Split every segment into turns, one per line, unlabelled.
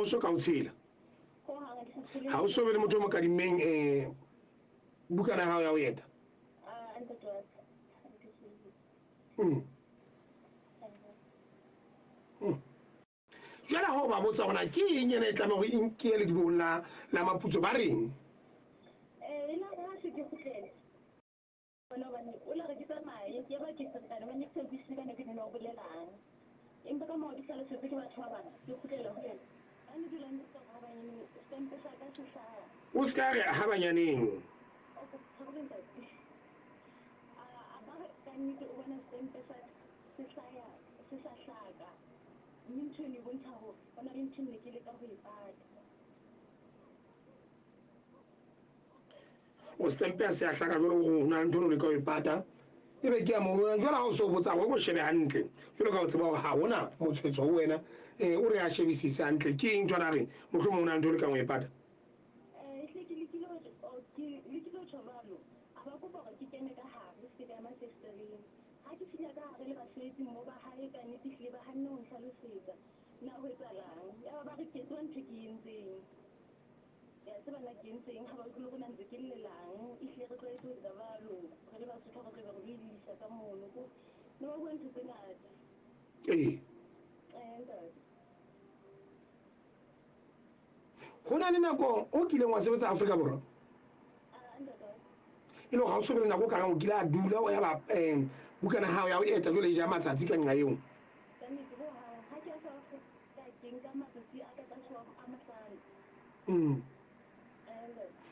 o so ka o tshela ha o so be le motho mo ka dimeng bukana ha ya o yeta jwale ha o ba botsa gona ke eng ene e tlame gore ke le dibong la maputso ba reng o se ka re ha banyaneng o stempe se a hlaka jolo go na ntho le ka o ipata e be ke a mo jolo ha o so botsa go shebe hantle jolo ka o tseba go ha ona mo tshwetso ho wena o re a shebisisa hantle ke eng tswana re motho mo na ntho le ka o ipata go na le nako o kileng wa sebetsa Afrika Borwa e lo ga o sobele nako ka go kila dula o ya ba bukana ha ya o eta jole ja matsatsi ka nqa eo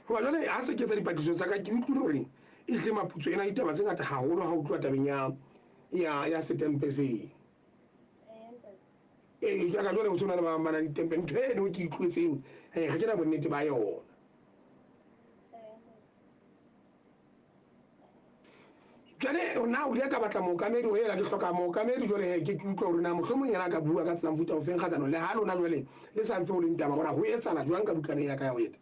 go jole ha se ke tsa dipatiso tsa ka ke utlwile gore e hle maputso ena ditaba tse ngata haholo ha o tloa tabeng ya setempe se ja ka jole o sona le ba mana ditempe ntho e no ke itlwetseng ga ke na bonnete ba yona jale na o dia ka batla mookamedi o ela ke hloka mookamedi jole ke utlwa hore na mohlomong yena ka bua ka tsela mfuta o feng kgatlano le ha lona jole le sa mfe o leng taba gona ho etsana jwang ka bukane ya ka ya o eta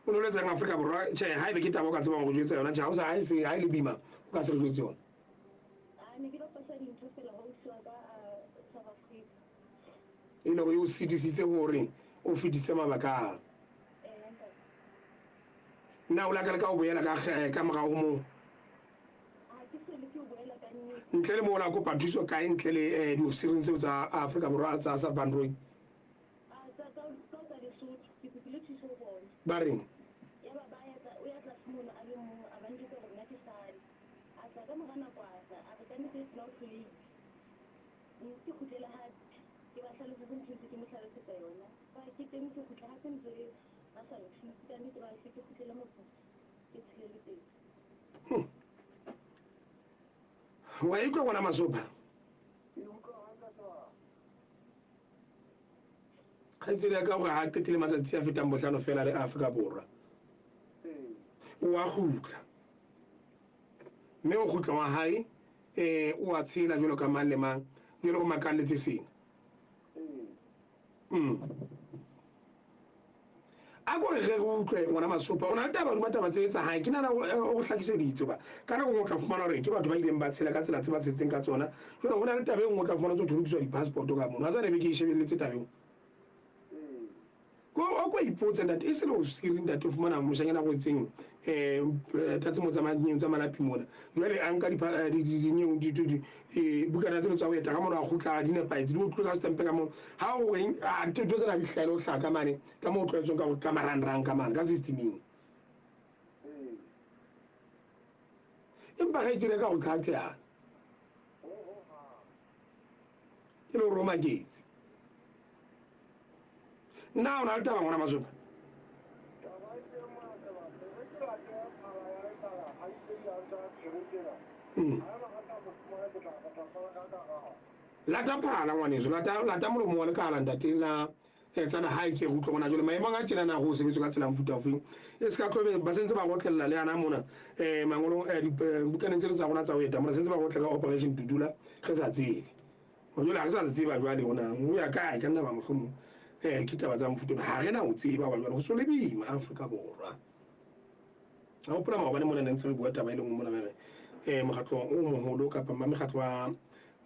o no le tsang Afrika Borwa che ha ebe ke taba ka tsebang go jetsa yona ja o sa ha e le bima o ka se re jetse yona e no go sitisitse gore o fitise mabaka na o la ka o boela ka morago mo ntle le mo la go pathuso ka ntle le di ofisiri tseo tsa Afrika Borwa tsa sa bandroi ba reng wa ikwa gona masopa ga tsela ka gore ha qetile matsatsi a fetang bohlano fela le Afrika Borwa wa gutla mme o gutla wa hae o a tshela jalo ka mang le mang jalo go makalletse seng a go re utlwe ngwana masopa ona taba di mataba tse tsa hae ke nana o hlakiseditse ba kana go ngotla fumana gore ke batho ba ileng ba tshela ka tsela tse ba tsetseng ka tsona jalo go na le taba e ngotla fumana tso thulukiswa di passport ka mona a tsane be ke ishebeletse tabeng go go ipotsa that e se lo siring that of mona mo shanyana go tseng tatse mo tsamanyeong tsa malapi mona jwale a nka di nyong di bukana tse tswa go eta ka mona go tla di nepaitse di utlwe ka stamp ka mo ha o weng a ntho tsena di hlelo hlaka mane ka mo tlwaetsong ka ka marangrang ka mane ka systeming empa ga itse ka go tlhakela ke lo Roma Gates na ona taba ngwana masopa lata phala ngwaneso lata molomo wa lekala ntate la tsana ha ke go tlogona jole maemong a tjena na go sebetso ka tsela mfuta ofeng e se ka tlobe ba sentse ba gotlella le ana mona mangolo bukaneng tse tsa gona tsa go eta mona sentse ba gotlela operation Dudula ge sa tsebe go jole ha re sa tseba jwale gona o ya kae ka nna ba mohlomong ke taba tsa mfuta ha re na o tseba ba jwale go so le bima Afrika Borwa ha o pula maobane mona ntse re bua taba e leng mona re mogatlo o moholo kapa megatlo wa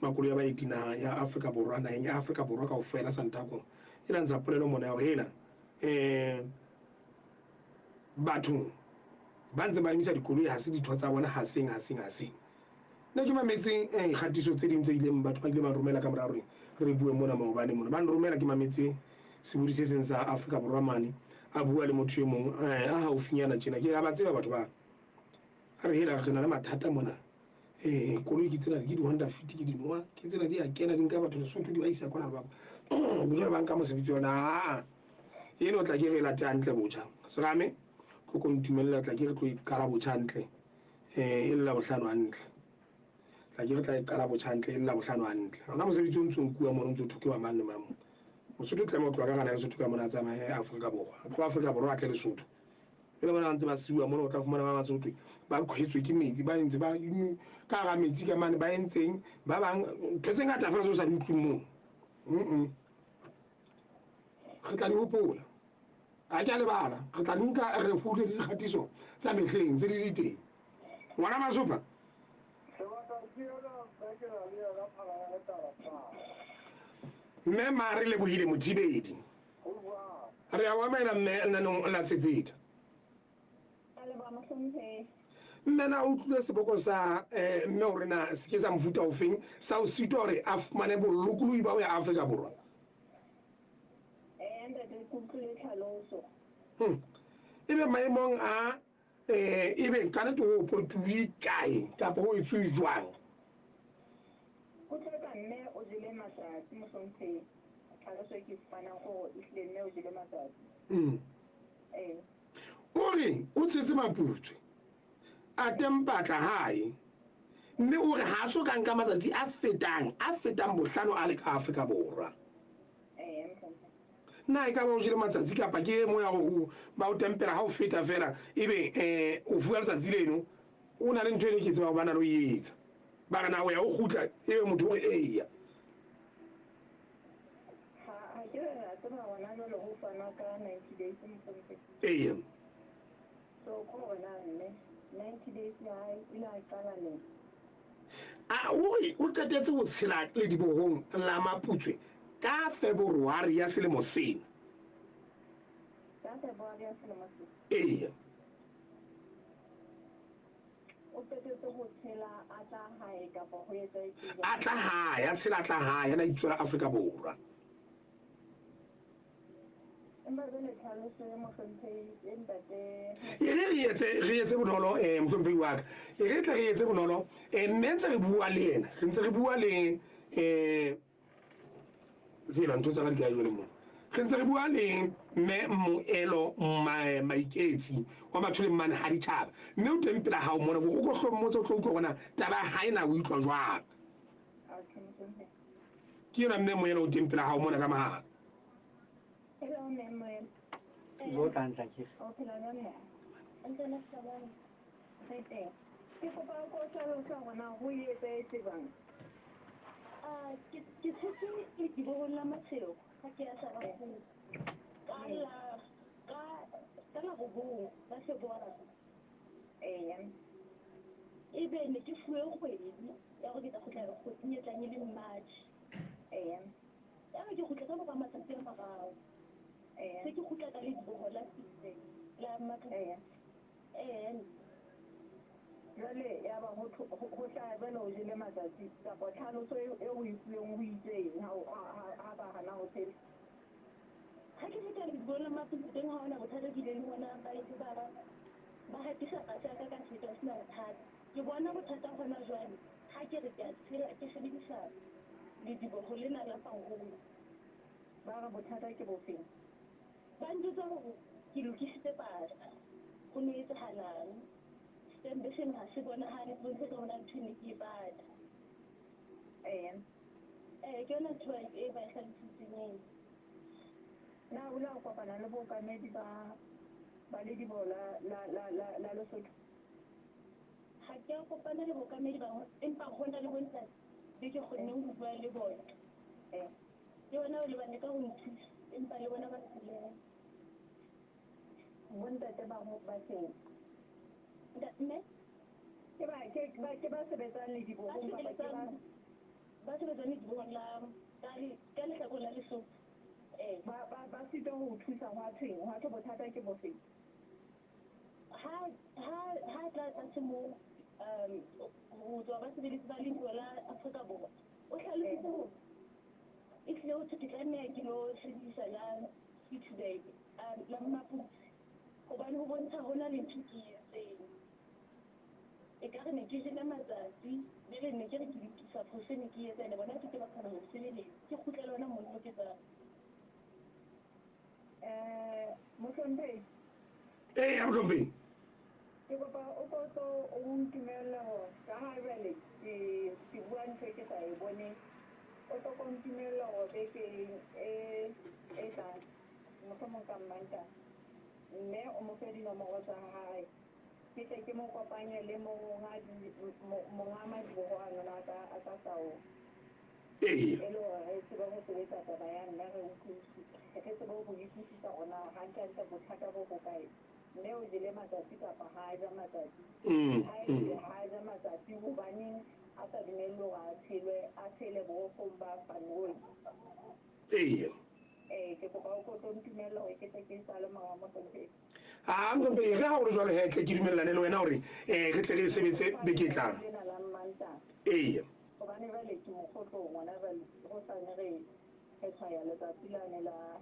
makolo ya baeti naha ya Afrika Borwa naheng ya Afrika Borwa ka ofela Santaco e la ntsa polelo mona hore hela batho ba ntse ba emisa dikoloi ha se ditho tsa bona ha seng nna ke mametse kgatiso tse ding tse ileng batho ba ile ba romela ka morao re bue mona maobane mona ba nromela ke mametse sebudi se seng sa Afrika Borwa mane a bua le motho e mong a haufinyana tjena ke a ba tseba batho ba re hela re na le mathata mona koloi ke tsena ke di Honda Fit ke di noa ke tsena di a kena di nka batho Lesotho di ba isa kwana ba bujela ba nka mosebetsi yona eno tla ke re late hantle botjha serame go kontumella tla ke re tlo ikala botjha hantle e lla bohlano hantle tla ke re tla ikala botjha hantle e lla bohlano hantle rona mosebetsi o ntsong kuwa mona o ntse thokewa mang le mang Mosotho tla mo tloga ka gana Lesotho ka mona a tsamaya Afrika Borwa go Afrika Borwa a tle Lesotho le bona ntse ba siwa mona o tla fumana ba Basotho ba khwetswe ke metsi ba ntse ba ka ga metsi ka mane ba entseng ba bang tletse ngata fela sa di utlwimo re tla di hopola a ke a lebala re tla nka re fule di kgatiso tsa mehleng tse di teng ngwana Masupa mme ma re le bohile Mothibedi re a wamela mme nna no la tsetseta mme na o tlile seboko sa mme hore na se ke sa mfuta ofeng sa o sito hore a fumane bolokolohi ba ya Afrika Borwa ebe maemong a ebe kana to potuli kae kapa ho itswe jwang
o tseka mme o jile matsatsi mosonthe ka so ke fana go ihle mme o jile matsatsi
ore o tsetse maputswe a tempatla hae mme ore ha so ka nka matsatsi a fetang bohlano a le ka Afrika Borwa na e ka ba o jile matsatsi kapa ke mo ya go ba o tempela ha o feta fela ebe o fuwa letsatsi leno o na le ntwe ne ke tseba ba na lo yetsa ba kana o ya o gutla ebe motho o eya
ha ke ra tsena wana lo go fana ka 90 days mosonthe
eya
so ko bona mme 90 days ya ila qala le
o qetetse go tshela le dibohong la maputswe ka February ya selemo sena
ka February ya selemo sena
eya
o qetetse go tshela a tla hae kapa go etsa
a tla hae a tshela tla hae na itswela Afrika Borwa re etse bonolo mohlomphei wa ka re tle re etse bonolo mme ntse re bua le yena re ntse re bua le fela ntho tsa ka di ka jole mona re ntse re bua le mme Moelo Maiketsi wa Matholeng mane ha ditjhaba mme o teng pela ha o mona go go hlommotse o tlo utlwa bona taba ha ina o utlwa jwang ke yona mme Moelo o teng pela ha o mona ka mahala
hello mme
Zo tantla ke.
o phela nna ntse na sabana sete ke kopa ko tsalo sa gona go yetse tsebang ke tsetse e di bona matshelo ka ke a sa ba go ka la go bo ba se bona ebe ne ke fuwe kgwedi ya go ditla go tla go nyetla le March ya ke go tla ka matsatsi a magao se ke gutla ka le dibogola sitse la matla jale ya ba go tla bela o jele matsatsi kapa tlhaloso e o ifueng o itseng ha ba hana ho tshela ha ke feta le dibogola matsatsi teng ha ona bothata ke le bona ba itse ba hatisa ka tsaka ka feta sena bothata ke bona bothata gona jwale ha ke re ke a tshela ke sebedisa le dibogola na la pangolo ba ga bothata ke bofeng ba ntse go ke lokisitse pasta go ne etse halal stembe se ha se bona ha le bontshe ka bona tleliniki bad ke yona tshwa e ba tlhalositseng na o la o kopana le bookamedi ba ledibo la Lesotho?
Ha ke a kopana le bookamedi ba empa go na le bontate be ke kgonneng go bua le bona le bona o le bane ka go nthusa empa le bona ba tsile
bontate ba mo ba seng
mme
ke ba sebetsang le dibo
ba sebetsang le dibo la ka lehlakong la Lesotho
ba sitwa go thusa go a thwe bothata ke bofeng
ha tla tsa mo go tswa ba sebeletsi ba lentwa la Afrika Borwa o hlalositse hore e tlile ho thwe tlameha ke lo hlodisa la today la Maputsi hobane ho bontsha hona le ntho ke etseng e ka re ne ke jena matsatsi le ne ke re ke lokisa phose ne ke etsa le bona ke ba kgona ho sebeletsa ke kgutlela hona mo ke tsa
Mohlomphei
Mohlomphei
ke kopa o ko o ntumella hore ka ha jwale ke bua ntho ke sa e bone o tlo ko ntumella hore bekeng e tlang mohlomong ka Mantaha mme o mo fe dinomoro tsa hae ke tle ke mo kopanye le monga madibohwana a ka sao e le hore re tsebe go sebetsa taba ya nna re tsebe go utlwisisa gona hantle bothata bo go kae mme o jele matsatsi kapa ha a ja matsatsi ha a ja matsatsi hobaneng a sa dumelle hore a tshele borokgong ba fanoi ke kopa o ko tlo ntumella hore ke tle ke sale mawa Mohlomphei
Mohlomphei ge ga gore jwale he tle ke dumelelane le wena gore re tle re sebetse beke e tlang
gobane jale ke mogotlong ngwana jale go sane re tshwaya letsatsi lane la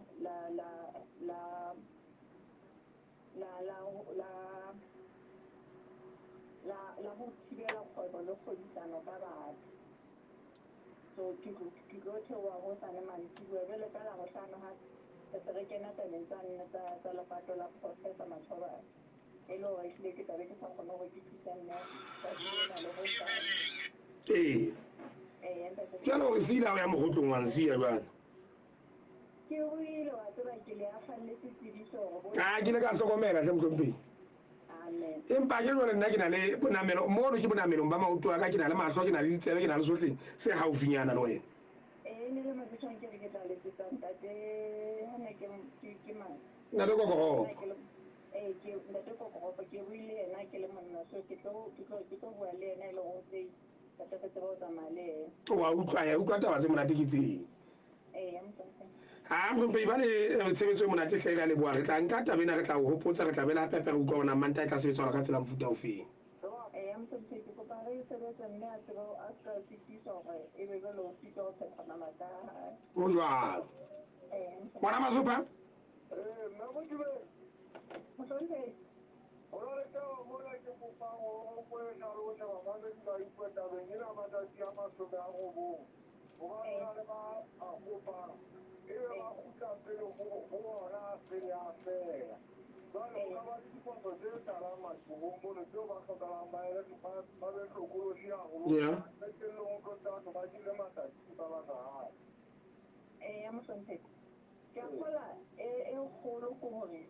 go thibela kgwebo le kgwebisano ka batho so ke tlo theoa go sane mantsiboa jale ka la bohlano ga se re kena tabeng tsa nne tsa lepato la Professor Mathobane e le gore ehlile ke tabe ke sa kgone gore ke thusa nne ka diena le go sane
jalo gore se ile go ya mogotlong wa nsia jwana
ke buile wa tseba ke le a falletse tsebiso gore
ke le ka hlokomela hle Mohlomphei
amen
empa ke jwale nna ke na le bonamelo mono ke bonamelong ba maoto a ka ke na le mahlo ke na le ditsebe ke na le sotleng se gaufinyana le wena
ne le mabitshong ke re ke tla letsetsa ntate hane ke mang
ntate Kokoropo
ntate Kokoropo ke buile yena ke le monna so ke tlo bua le yena e le go tse ka tsebe go tsamaya le yena
wa utlwa taba tse monate ke tseng Mohlomphei ba le tshebetso e monate hle ka leboa re tla nka tabena re tla o hopotsa re tla bela pepe re utlwa gona Mantaha e tla sebetsa ka tsela mofuta o feng
Mohlomphei ke kopa re sebetse mme a tsebe a ska fitisa gore e be jalo o fita go phetha mabaka a hae
o jwalo ngwana Masopa
Mohlomphei Mohlomphei ke a kgola e kgolo ko gore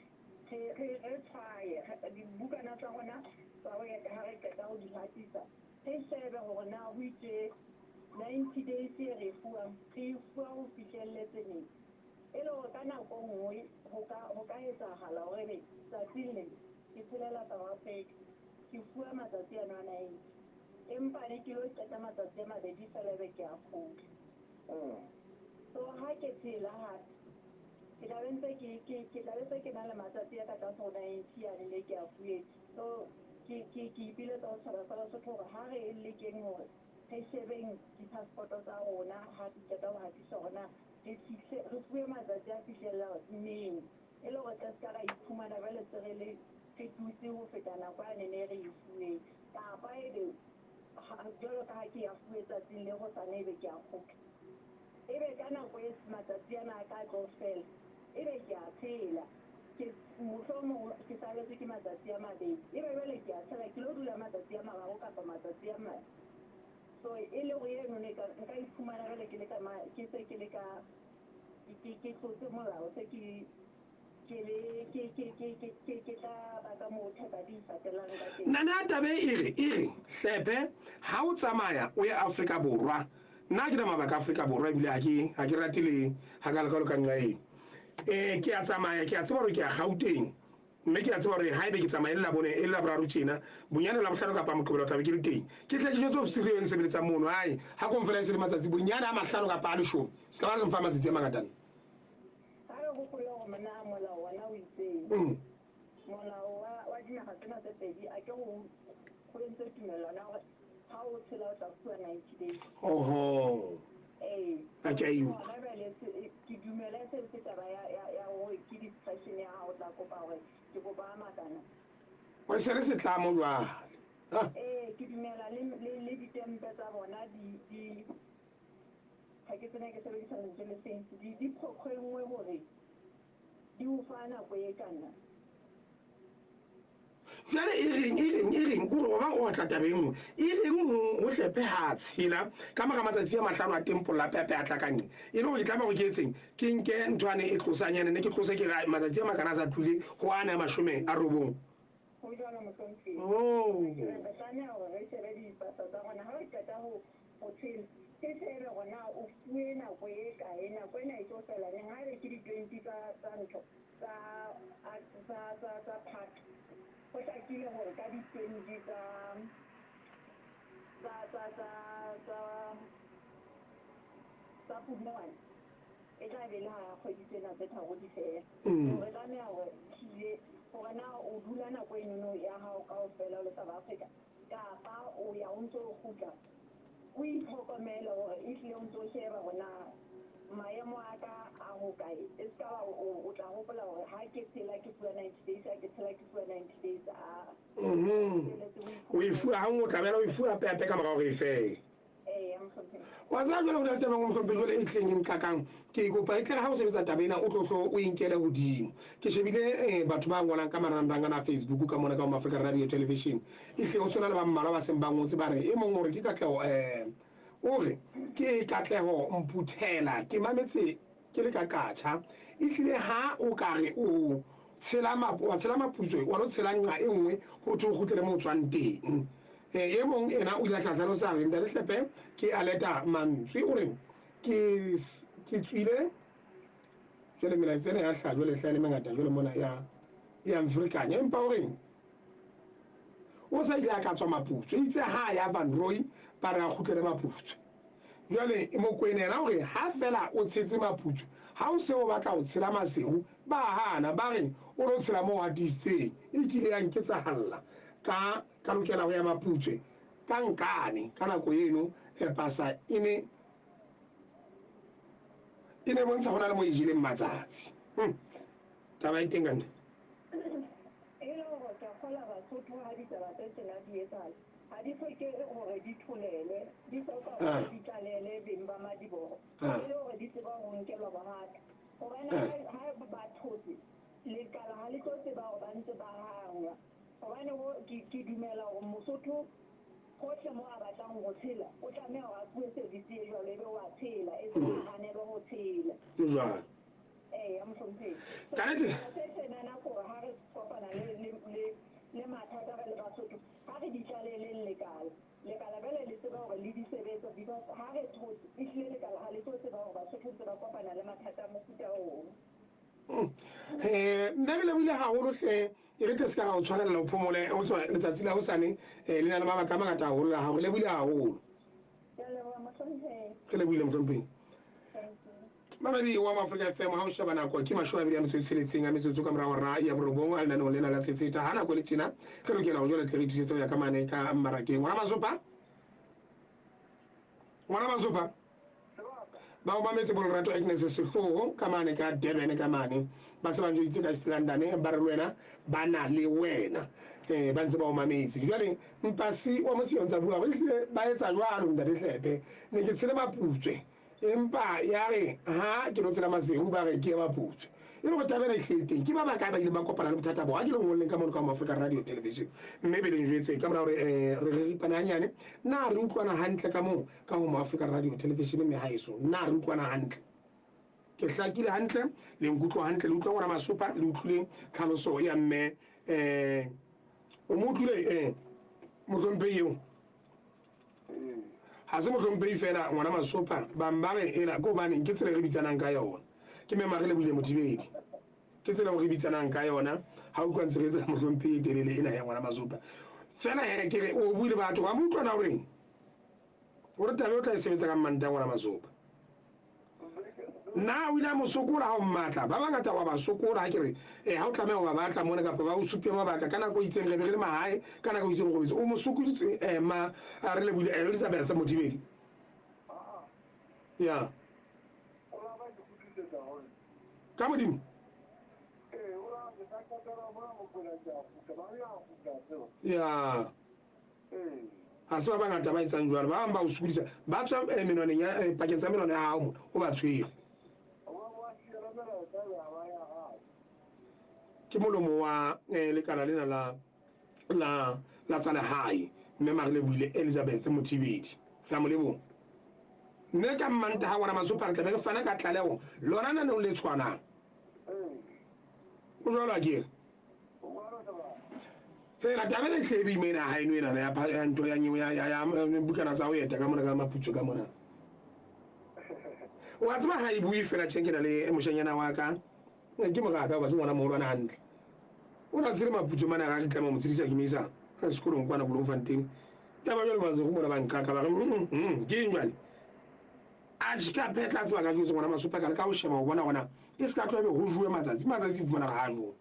re tshwaye dibukana tsa gona tsa go ya ga re qeta go di hatisa re shebe gore na go itse 90 days e re fuwang re fuwa go fihlelletse neng e le gore ka nako nngwe go ka etsagala gore be tsatsing le ke tshelela South Africa ke fuwa matsatsi a 90 empa ne ke lo qeta matsatsi a mabedi fela be ke a kgutla so ha ke tshela hape ke tla bentse ke na le matsatsi a ka tlase go 90 ya le ke a fuetse so ke ipiletsa go tshwara sa Lesotho gore ha re lekeng gore re shebeng di-passport-o tsa rona ha di qeta go hatisa gona re fuwe matsatsi a fihlella neng e le gore ka se ka ra iphumana jale se re tutse go feta nako a nene re e fuweng kapa ebe jalo ka ha ke ya fuwe tsatsing le go sane ebe ke a kgopla ebe ka nako e matsatsi ana a ka tlo fela ebe ke a tshela mohlomong ke saletswe ke matsatsi a mabedi ebe jale ke a tshela ke lo dula matsatsi a mararo kapa matsatsi a mane so e le go eno nka iphumana jale ke se ke le ka ke tlotse molao se ke tla baka motho ka di fatelang ka teng.
Nana tabe ere hlepe ha o tsamaya o ya Afrika Borwa nna ke na mabaka Afrika Borwa bile ha ke ratile ha ka lekalo ka nna ke a tsamaya ke a tseba hore ke a Gauteng mme ke a tseba hore ha ebe ke tsamaya la bone e la boraro tjena bonyane la bohlano kapa moqebelo tabe ke le teng ke tle ke jetse ofisiri e sebetsa mono hai ha conference le matsatsi bonyane a mahlano kapa a leshome se ka ba le mfa matsatsi a mangatana
Mana molao wa o itseng molao wa dinaga tsena tse pedi a ke go entse tumelano gore ha o tshela o tla fuwa 90 days
a ke a iwa
ke dumela se se taba ya gore ke discussion ya hao tla kopa gore ke kopa makana
wa se re se tlamo jwale
ke dumela le ditempe tsa bona di ha ke tsena ke sebedisa lentswe le seng di phokgwengwe gore di o fa nako e kana
jale e reng gore ba o tla tabe nngwe e reng ho hlepe ha tshela ka mara matsatsi a mahlano a tempo la pepe a tlakanne e le go itlama go ke etseng ke nke ntwane e tlosanyane ne ke tlose ke matsatsi a makana sa tlile go ana mashome a robong
go jana motlhomphi re tsanya gore re shebe dipasa tsa gona ha re qeta go tshela ke shebe gona o fuwe nako e kae nako ena e tlo fela le ha re ke di 20 tsa ntho tsa part go tlakile gore ka di 20 tsa Pudungwane e tla be le ha kgwedi tsena tse tharo di fela re tlameha gore tlile gore na o dula nako enono ya hao kaofela le South Africa kapa o ya o ntse o gutla o itlhokomela gore e tlile o ntse o sheba gona maemo a ka a go kae e se ka ba o tla gopola gore ha ke tshela ke fuwa 90 days ha ke tshela ke fuwa 90 days
o e fuwa ha o tlamela o e fuwa pepe ka morago re e fele wa tsaya jwale go na le tabang o motlhompe jwale e tleng e nqakang ke ikopa e tlere ha o sebetsa tabena o tlotlo o inkele godimo ke shebile batho ba ngolang ka marangrang ana Facebook ka mona ka mo Africa Radio Television e hle o sona le ba mmalwa ba seng ba ngotse ba re e mong hore ke Katleho ore ke Katleho Mphuthela ke mametse ke le ka katsha e hlile ha o kare o tshela maputswe wa lo tshela nqa e nngwe ho tho go tle mo tswang teng e mong ena o ila tlhatlalo sa re nda le hlepe ke aleta mantswe o re ke tswile jwale mela tsena ya hlajwa le hlale mangata jwale mona ya Mfrikanya empa o reng o sa ile ka tswa maputswe itse ha ya Van Roy ba re a khutlele maputswe jwale e mo kwenela o re ha fela o tshetse maputswe ha o se o batla o tshela maseu ba hana ba re o lo tshela mo hatise e kile ya nketsa halla ka lokela go ya maputswe ka nkane ka nako eno e pasa ine bontsha gona le mo ijile matsatsi taba e teng kana
e le gore ka kgola Basotho ha ditaba tse tsena di etsala ha di hloke gore di tholele di hloka gore di tlalele beng ba madiboro e le gore di tseba go nkelwa bongata gobane ha ba thotse lekala ha le tlo tseba gore ba ntse ba hangwa gobane ke dumela gore Mosotho gotlhe mo a batlang go tshela o tlameha gore a fuwe service e jalo ebe wa tshela e se ganelwe go tshela
jwalo
ya motlhomphedi
kannete
se senana gore ha re kopana le mathata re le Basotho ha re di tlaleleng lekala bele le tseba gore le di sebetsa because ha re thotse e hlile lekala ha le tlo tseba gore Basotho ntse ba kopana le mathata a mofuta oo
nna re lebile haholo hle e re te se ka ga o tshwanela o phomole o tswa letsatsi la hosane le na le mabaka a mangata haholo la gago lebile haholo re lebile motlhompheng mamedi wa Africa FM ha o sheba nako ke mashome a bedi a metsotso a metsotso ka morago ra ya borobong a lenaneo lena la tsetseta ha nako le tjena re lokela go jwale tle re thusetse go ya ka mane ka mmarakeng ngwana masopa ba o mametse Bolrato Agnes Sehloho ka mane ka Durban ka mane ba se ba ntse ka London ba re wena ba na le wena ba ntse ba o mametse jwale mpasi wa mosiong tsa bua ba etsa jwalo nda le hlepe ne ke tsele maputswe empa ya re ha ke no tsela maseu ba re ke maputswe e go tabela e hlete ke ba ba ka ba ile ba kopana le bothata bo a ke le ngolleng ka mona ka Africa Radio Television mme be le njwetse ka mora re ipana nyane na re utlwana hantle ka mo ka mo Africa Radio Television mme ha iso na re utlwana hantle ke hlakile hantle le nkutlo hantle le utlwa ngwana masopa le utlwile tlhaloso ya mme o mo utlwile motlhomphehi eo ha se motlhomphehi fela ngwana masopa bambare ena ko bane ke tsela re bitsanang ka yona ke memagile buile mothibedi ke tsela re bitsanang ka yona ha o kwantse re tsela motlhomphehi telele ena ya ngwana masopa fela ke re o buile batho wa mo utlwa na hore o re tabe o tla e sebetsa ka mmanta ngwana masopa na o ile mo sokola ha o mmatla ba bangata wa ba sokola ha ke re ha o tlameha wa batla mona kapa ba o supile mabaka kana go itseng re be le mahae kana go itseng go bitsa o mo sokoditse ma a re le buile Elizabeth Mothibedi ya ka modimo ya ha se ba bangata ba etsang jwalo ba bang ba o sokodisa ba tswa menoneng ya pakeng tsa menone ya hao o ba tshwere ke molomo wa lekala lena la tsala hae mme mare le buile Elizabeth Mothibedi ka molebong mme ka mmanta ha ngwana masopa re tlabe re fana ka tlalego lona na no le tshwanang o jwalo ke fela tabele tlebe imena ha eno ena ya nto ya nyewe ya bukana tsa ho eta ka mona ka maputso ka mona wa tsaba ha e bui fela tshengena le moshanyana wa ka ke mo ga ka ba ke ngwana moholo ana hantle o na tsile maputso mana ga ke tlama mo tsidisa ke misa sekolong kwana Bloemfontein ya ba jalo ba zo go mona ba nkaka ba ke njwale a tshika petla tsaba ka jutso ngwana masopa ka o sheba go bona gona e se ka tlobe go juwe matsatsi fumana ga jo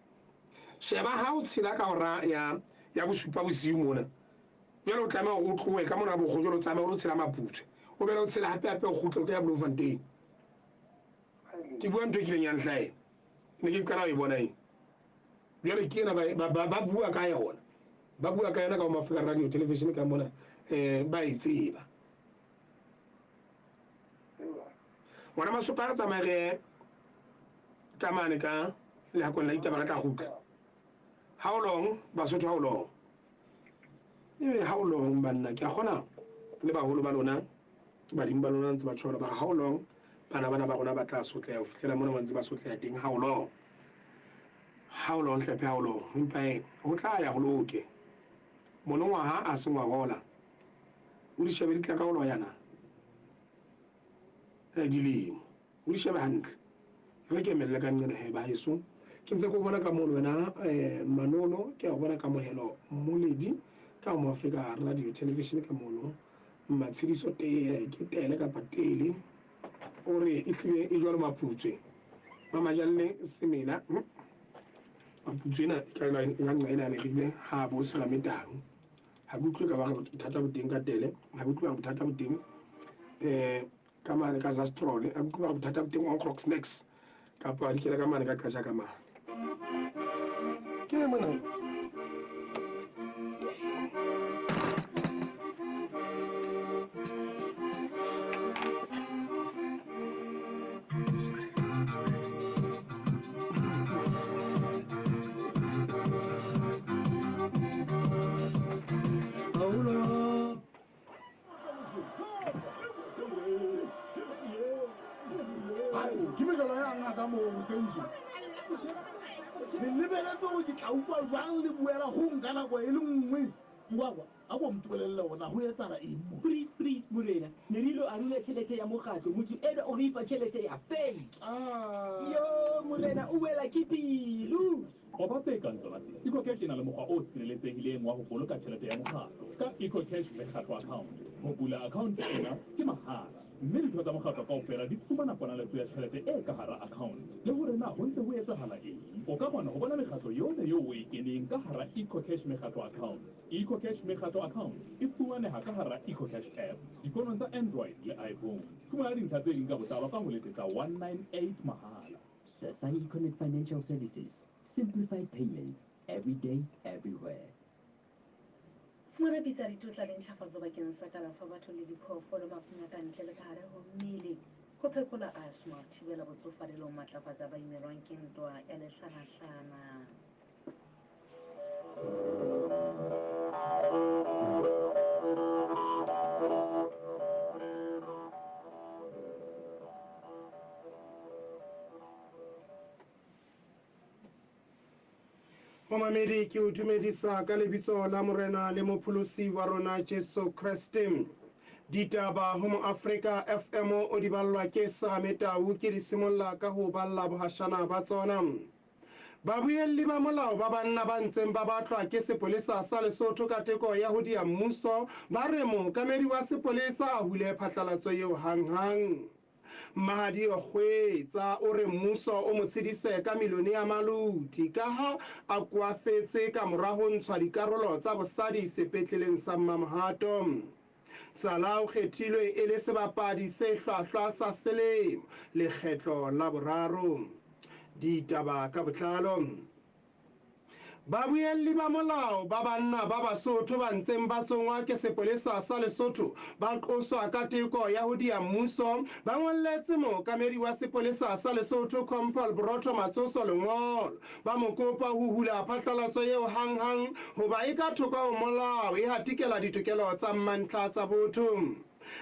sheba ha o tshela ka ora ya bosupa bosiu mona jalo o tlama o tlowe ka mona bo go jalo tsama o tshela maputso o bela o tshela hape o gutlo ka Bloemfontein ke bua ntwe ke le nyang hlae ne ke kana e bona e jalo ke ena ba bua ka yona ba bua ka yona ka Mafika radio television ka mona ba itseba ngwana masopa tsa mare tamane ka le ha kona itaba ka tla gutla how long Basotho how long how long banna ke a gona le baholo ba lona ba ding ba lona ntse ba tshwana ba how long bana ba gona ba tla sotleya o fitlela mona ba ntse ba sotleya teng how long hlepe how long mpa ho tla ya go loke monongwa ha a se ngwa gola o di shebe ditla ka go loyana dilemo o di shebe hantle re ke melle ka nngene he ba heso ke ntse go bona ka mo wena manono ke a bona ka mohelo moledi ka mo Africa radio television ka mono matshidiso ke tele ka patele ore e tlile e jwalo maputswe mama jalle semela maputswe na ka la ina le rile ha bo se la metang ha butlwe ka ba thata boteng ka tele ha butlwe ba thata boteng ka mane ka zastrone ha butlwe ba thata boteng on crocs next ka pa di kela ka mane ka kasha ka mane ke mona
le lebeletse go ke tla utlwa jwang le buela go nka nako e le nngwe ngwagwa a ko mtwelelle gona go etsala eng mo
please morena nerilo a rule tšhelete ya mokgatlo motho ene o re ifa tšhelete ya fake yo morena o wela ke pelo
go ba tse kantse batse ecocash e na le mokgwa o sireletsegileng wa go boloka tšhelete ya mokgatlo ka ecocash mekgatlo account go bula account ena ke mahala mme ditho tsa mokgatlo ka ofela di fumana ponaletso ya tšhelete e ka hara account le gore na go ntse go etsagala eng o ka kgona go bona mekgatlo yohle yo o e keneng ka hara ecocash mekgatlo account ecocash mekgatlo account e fumaneha ka hara ecocash app difonong tsa Android le iPhone fumana dintlha tse ding ka botlalo ka ho letsetsa 198 mahala
Sasa Econnect Financial Services, simplified payments every day, everywhere.
Mona bitsa ditotla le ntšhafatso bakeng sa kalafa batho le diphoofolo mafung ka ntle le ka hare ho mmele go phekola asthma thibela botsofadi le ho matlafatsa ba imelwang ke ntwa ya lehlanahlana.
Momamedi ke o dumedisa ka lebitso la morena le mopholosi wa rona Jesu Kriste. Ditaba ho mo Afrika FM o di ballwa ke Sametau ke di simolla ka ho balla bohashana ba tsona. Babuelli ba molao ba banna ba ntseng ba batlwa ke sepolesa sa Lesotho ka teko ya ho dia mmuso ba re mookamedi wa sepolesa a hule phatlalatso eo hanghang. Mahadi Ogwetsa o re mmuso o mo tshedise ka milione ya maluti ka ha a koafetse ka mora ho ntshwa dikarolo tsa bosadi sepetleleng sa Mmamahato. Salah o kgethilwe e le sebapadi se hlwahlwa sa selemo lekgetlo la boraro. Ditaba ka botlalo. Babuelli ba molao ba banna ba Basotho ba ntseng ba tsongwa ke sepolesa sa Lesotho ba qoswa ka teko ya ho dia mmuso ba ngolletse mookamedi wa sepolesa sa Lesotho Compal Broto Matsoso lengolo ba mo kopa ho hula phatlalatso eo hanghang hoba e ka thoka ho molao e hatikela ditokelo tsa mantlha tsa botho.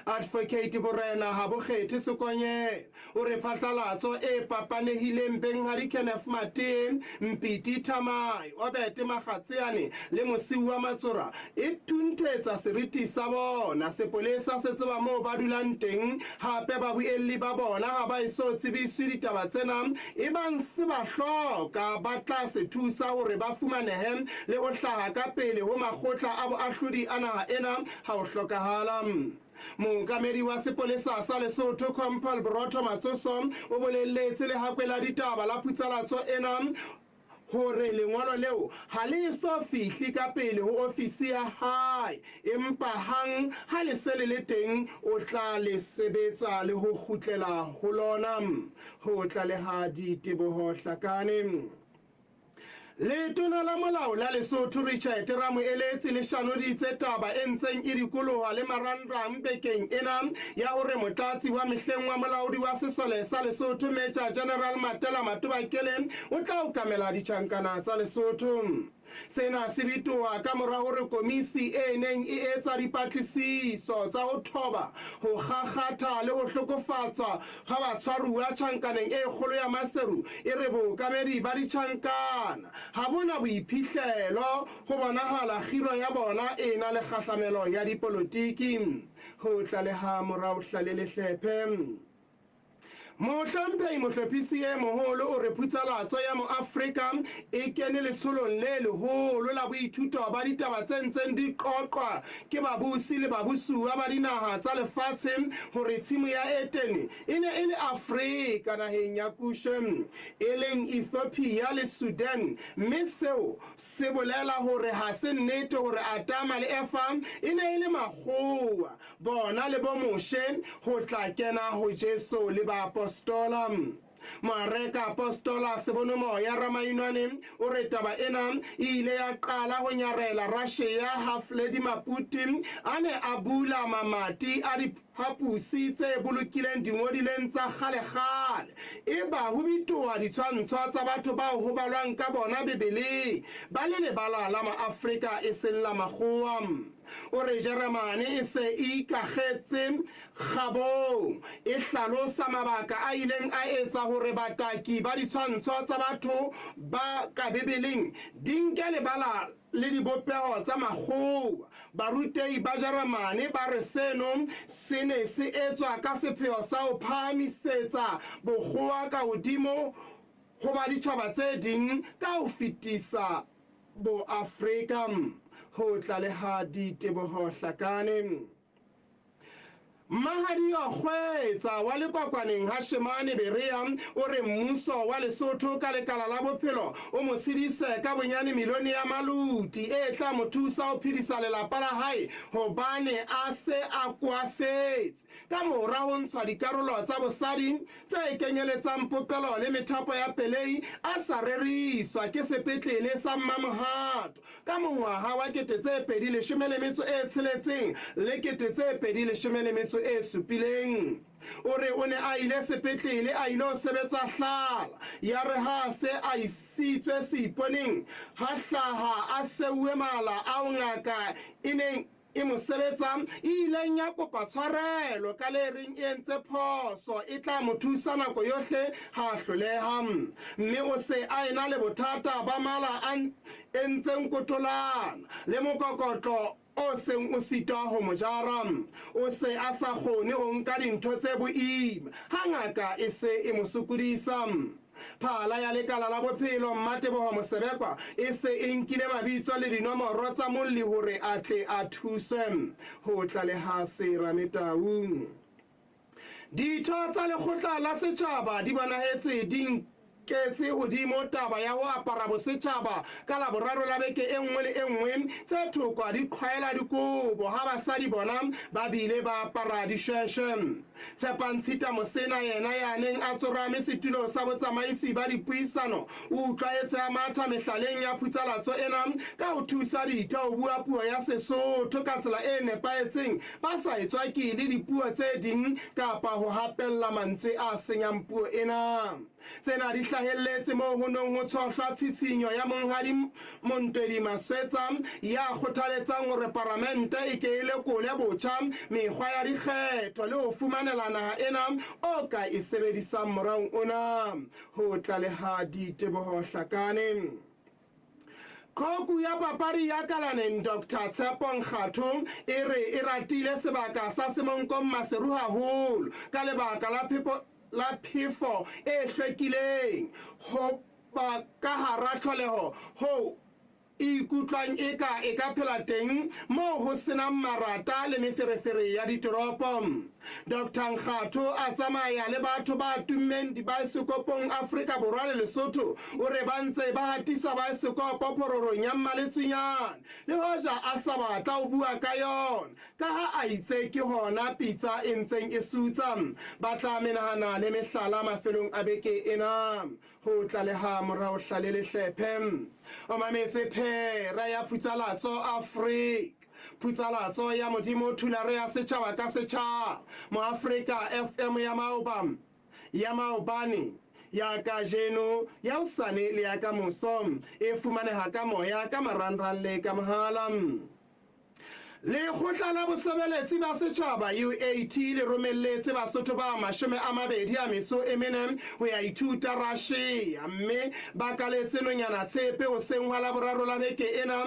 Advocate Borena ha bo kgethe sekonye o re phatlalatso e papanehileng Benghari Kenneth Mate Mpiti Thamai o bete Magatseane le mosiu wa Matsora e thunthetsa seriti sa bona sepolesa se tseba moo ba dulang teng hape babuelli ba bona ha ba iso tsebiswe ditaba tsena e bang se ba hloka ba tla se thusa hore ba fumanehe le ho hlaha ka pele ho makgotla a boahlodi a naha ena ha ho hlokahala. Mookamedi wa sepolesa sa Lesotho Compal Broto Matsoso o bolelletse le hakwela ditaba la putsalatso ena hore lengolo leo ha le so fihli ka pele ho ofisi ya hae empa hang ha le se le teng o tla le sebetsa le ho kgutlela ho lona ho tla le ha diteboho hlakane. Letona la molao la Lesotho Richard Ramoeletsi le shanoditse taba e ntseng e dikoloha le marangrang bekeng ena ya hore motlatsi wa mehleng wa molaodi wa sesole sa Lesotho Major General Matela Matobakele o tla okamela ditjhankana tsa Lesotho. Sena se bitoha ka mora hore komisi e neng e etsa dipatlisiso tsa ho thoba ho gagata le ho hlokofatsa ha batshwaruwa tjhankaneng e kgolo ya Maseru e re bookamedi ba ditjhankana ha bona boiphihlelo ho bonahala khiro ya bona e na le kgahlamelo ya dipolotiki ho tlaleha morao hlalele hlephe. Mohlomphehi mohlophisi e moholo o re putsalatso ya mo Afrika e kene letsholong le leholo la boithuto ba ditaba tse ntseng di qoqwa ke babusi le babusuwa ba dinaha tsa lefatshe hore tshimo ya Etene e ne e le Afrika naheng ya Kushe e leng Ethiopia le Sudan mme seo se bolela hore ha se nnete hore Adama le Eva e ne e le makgowa bona le bo moshe ho tla kena ho Jesu le ba apostola. Mareka apostola sebonomo ya Ramainwane o re taba ena ile ya qala ho nyarela Russia Hafledi Maputi ane abula mamati a diphapusi tse bolokileng dingodileng tsa kgale eba ho bitoha ditshwantsho tsa batho bao ho balwang ka bona bebele ba le lebala la maAfrika e seng la makgowa. O re Jeremane e se ikagetse gabong e hlalosa mabaka a ileng a etsa hore bataki ba ditshwantsho tsa batho ba ka bebeleng di nke lebala le dibopeho tsa makgowa. Barutehi ba Jeremane ba re seno se ne se etswa ka sepheo sa ho phahamisetsa bokgowa ka hodimo ho ba ditjhaba tse ding ka ho fetisa bo Afrika ho tlaleha diteboho hlakane. Mahadi Ogwetsa wa Lekwakwaneng Hashemane Berea o re mmuso wa Lesotho ka lekala la bophelo o mo tshedise ka bonyane milione ya maluti e tla mo thusa ho phedisa lelapa la hae hobane a se a koafetse ka mora ho ntshwa dikarolo tsa bosadi tse kenyeletsang popelo le methapo ya pelei a sa reriswa ke sepetlele sa Mmamahato ka mongwaha wa 2016 le 2017 e supileng. O re o ne a ile sepetlele a ilo sebetsa hlala ya re ha se a isitswe seiponeng ha hlaha a seuwe mala a ngaka e neng e mo sebetsa e ileng ya kopa tshwarelo ka le reng e entse phoso e tla mo thusa nako yohle ha hloleha mme o se a ena le bothata ba mala a entseng kotolana le mokokotlo o seng o sitwa ho mo jara o se a sa kgone ho nka dintho tse boima hangaka e se e mo sokodisa phala ya lekala la bophelo Mmateboho Mosebekwa e se e nkile mabitso le dinomoro tsa molli hore a tle a thuswe ho tlaleha Serametau. Ditho tsa lekgotla la setjhaba di bonahetse di ketse hodimo taba ya ho apara bosetjhaba ka Laboraro la beke e nngwe le e nngwe tse thoko di qhwaela dikobo ha basadi bona ba bile ba apara dishweshwe. Tshepantshita Mosena yena ya neng a tsorame setulo sa botsamaisi ba dipuisano o utlwaetse a matha mehlaleng ya phutsalatso ena ka ho thusa ditho ho bua puo ya Sesotho ka tsela e nepaetseng ba sa etswa ke le dipuo tse ding kapa ho hapella mantswe a senyang puo ena. Tsena di hlahelletse moo ho neng ho tshohlwa tshitshinyo ya monghadi Montwedi Maswetsa ya kgothaletsang hore Palamente e ke e lekole botjha mekgwa ya dikgetho le ho fumanela naha ena o ka e sebedisang morao ona ho tlaleha Diteboho Hlakane. Khoku ya papadi ya kalaneng Dr. Tshepo Nkgatho e re e ratile sebaka sa Semonko Maseru haholo ka lebaka la phefo e hlwekileng ho ba ka hara tlholeho ho ikutlwang e ka phela teng moo ho senang marata le meferefere ya ditoropo. Dr. Nkgatho a tsamaya le batho ba tummeng dibaesekopong Afrika Borwa le Lesotho o re ba ntse ba hatisa baesekopo phororong ya mmaletswenyana le hoja a sa batla ho bua ka yona ka ha a itse ke hona pitsa e ntseng e sutsa ba tla menahana le mehlala mafelong a beke ena ho tlaleha morao hlalele hlephe. O mametse phera ya phutsalatso Afrika phutsalatso ya modimo thulare ya setjhaba ka setjhaba mo Afrika FM ya maobane ya kajeno ya usane le ya ka moso e fumaneha ka moya ka marangrang le ka mohala. Lekgotla la Bosebeletsi ba Setjhaba UAT le romelletse Basotho ba 24 ho ya ithuta Russia mme ba kaletse nonyana tshepe ho seng wa Laboraro la beke ena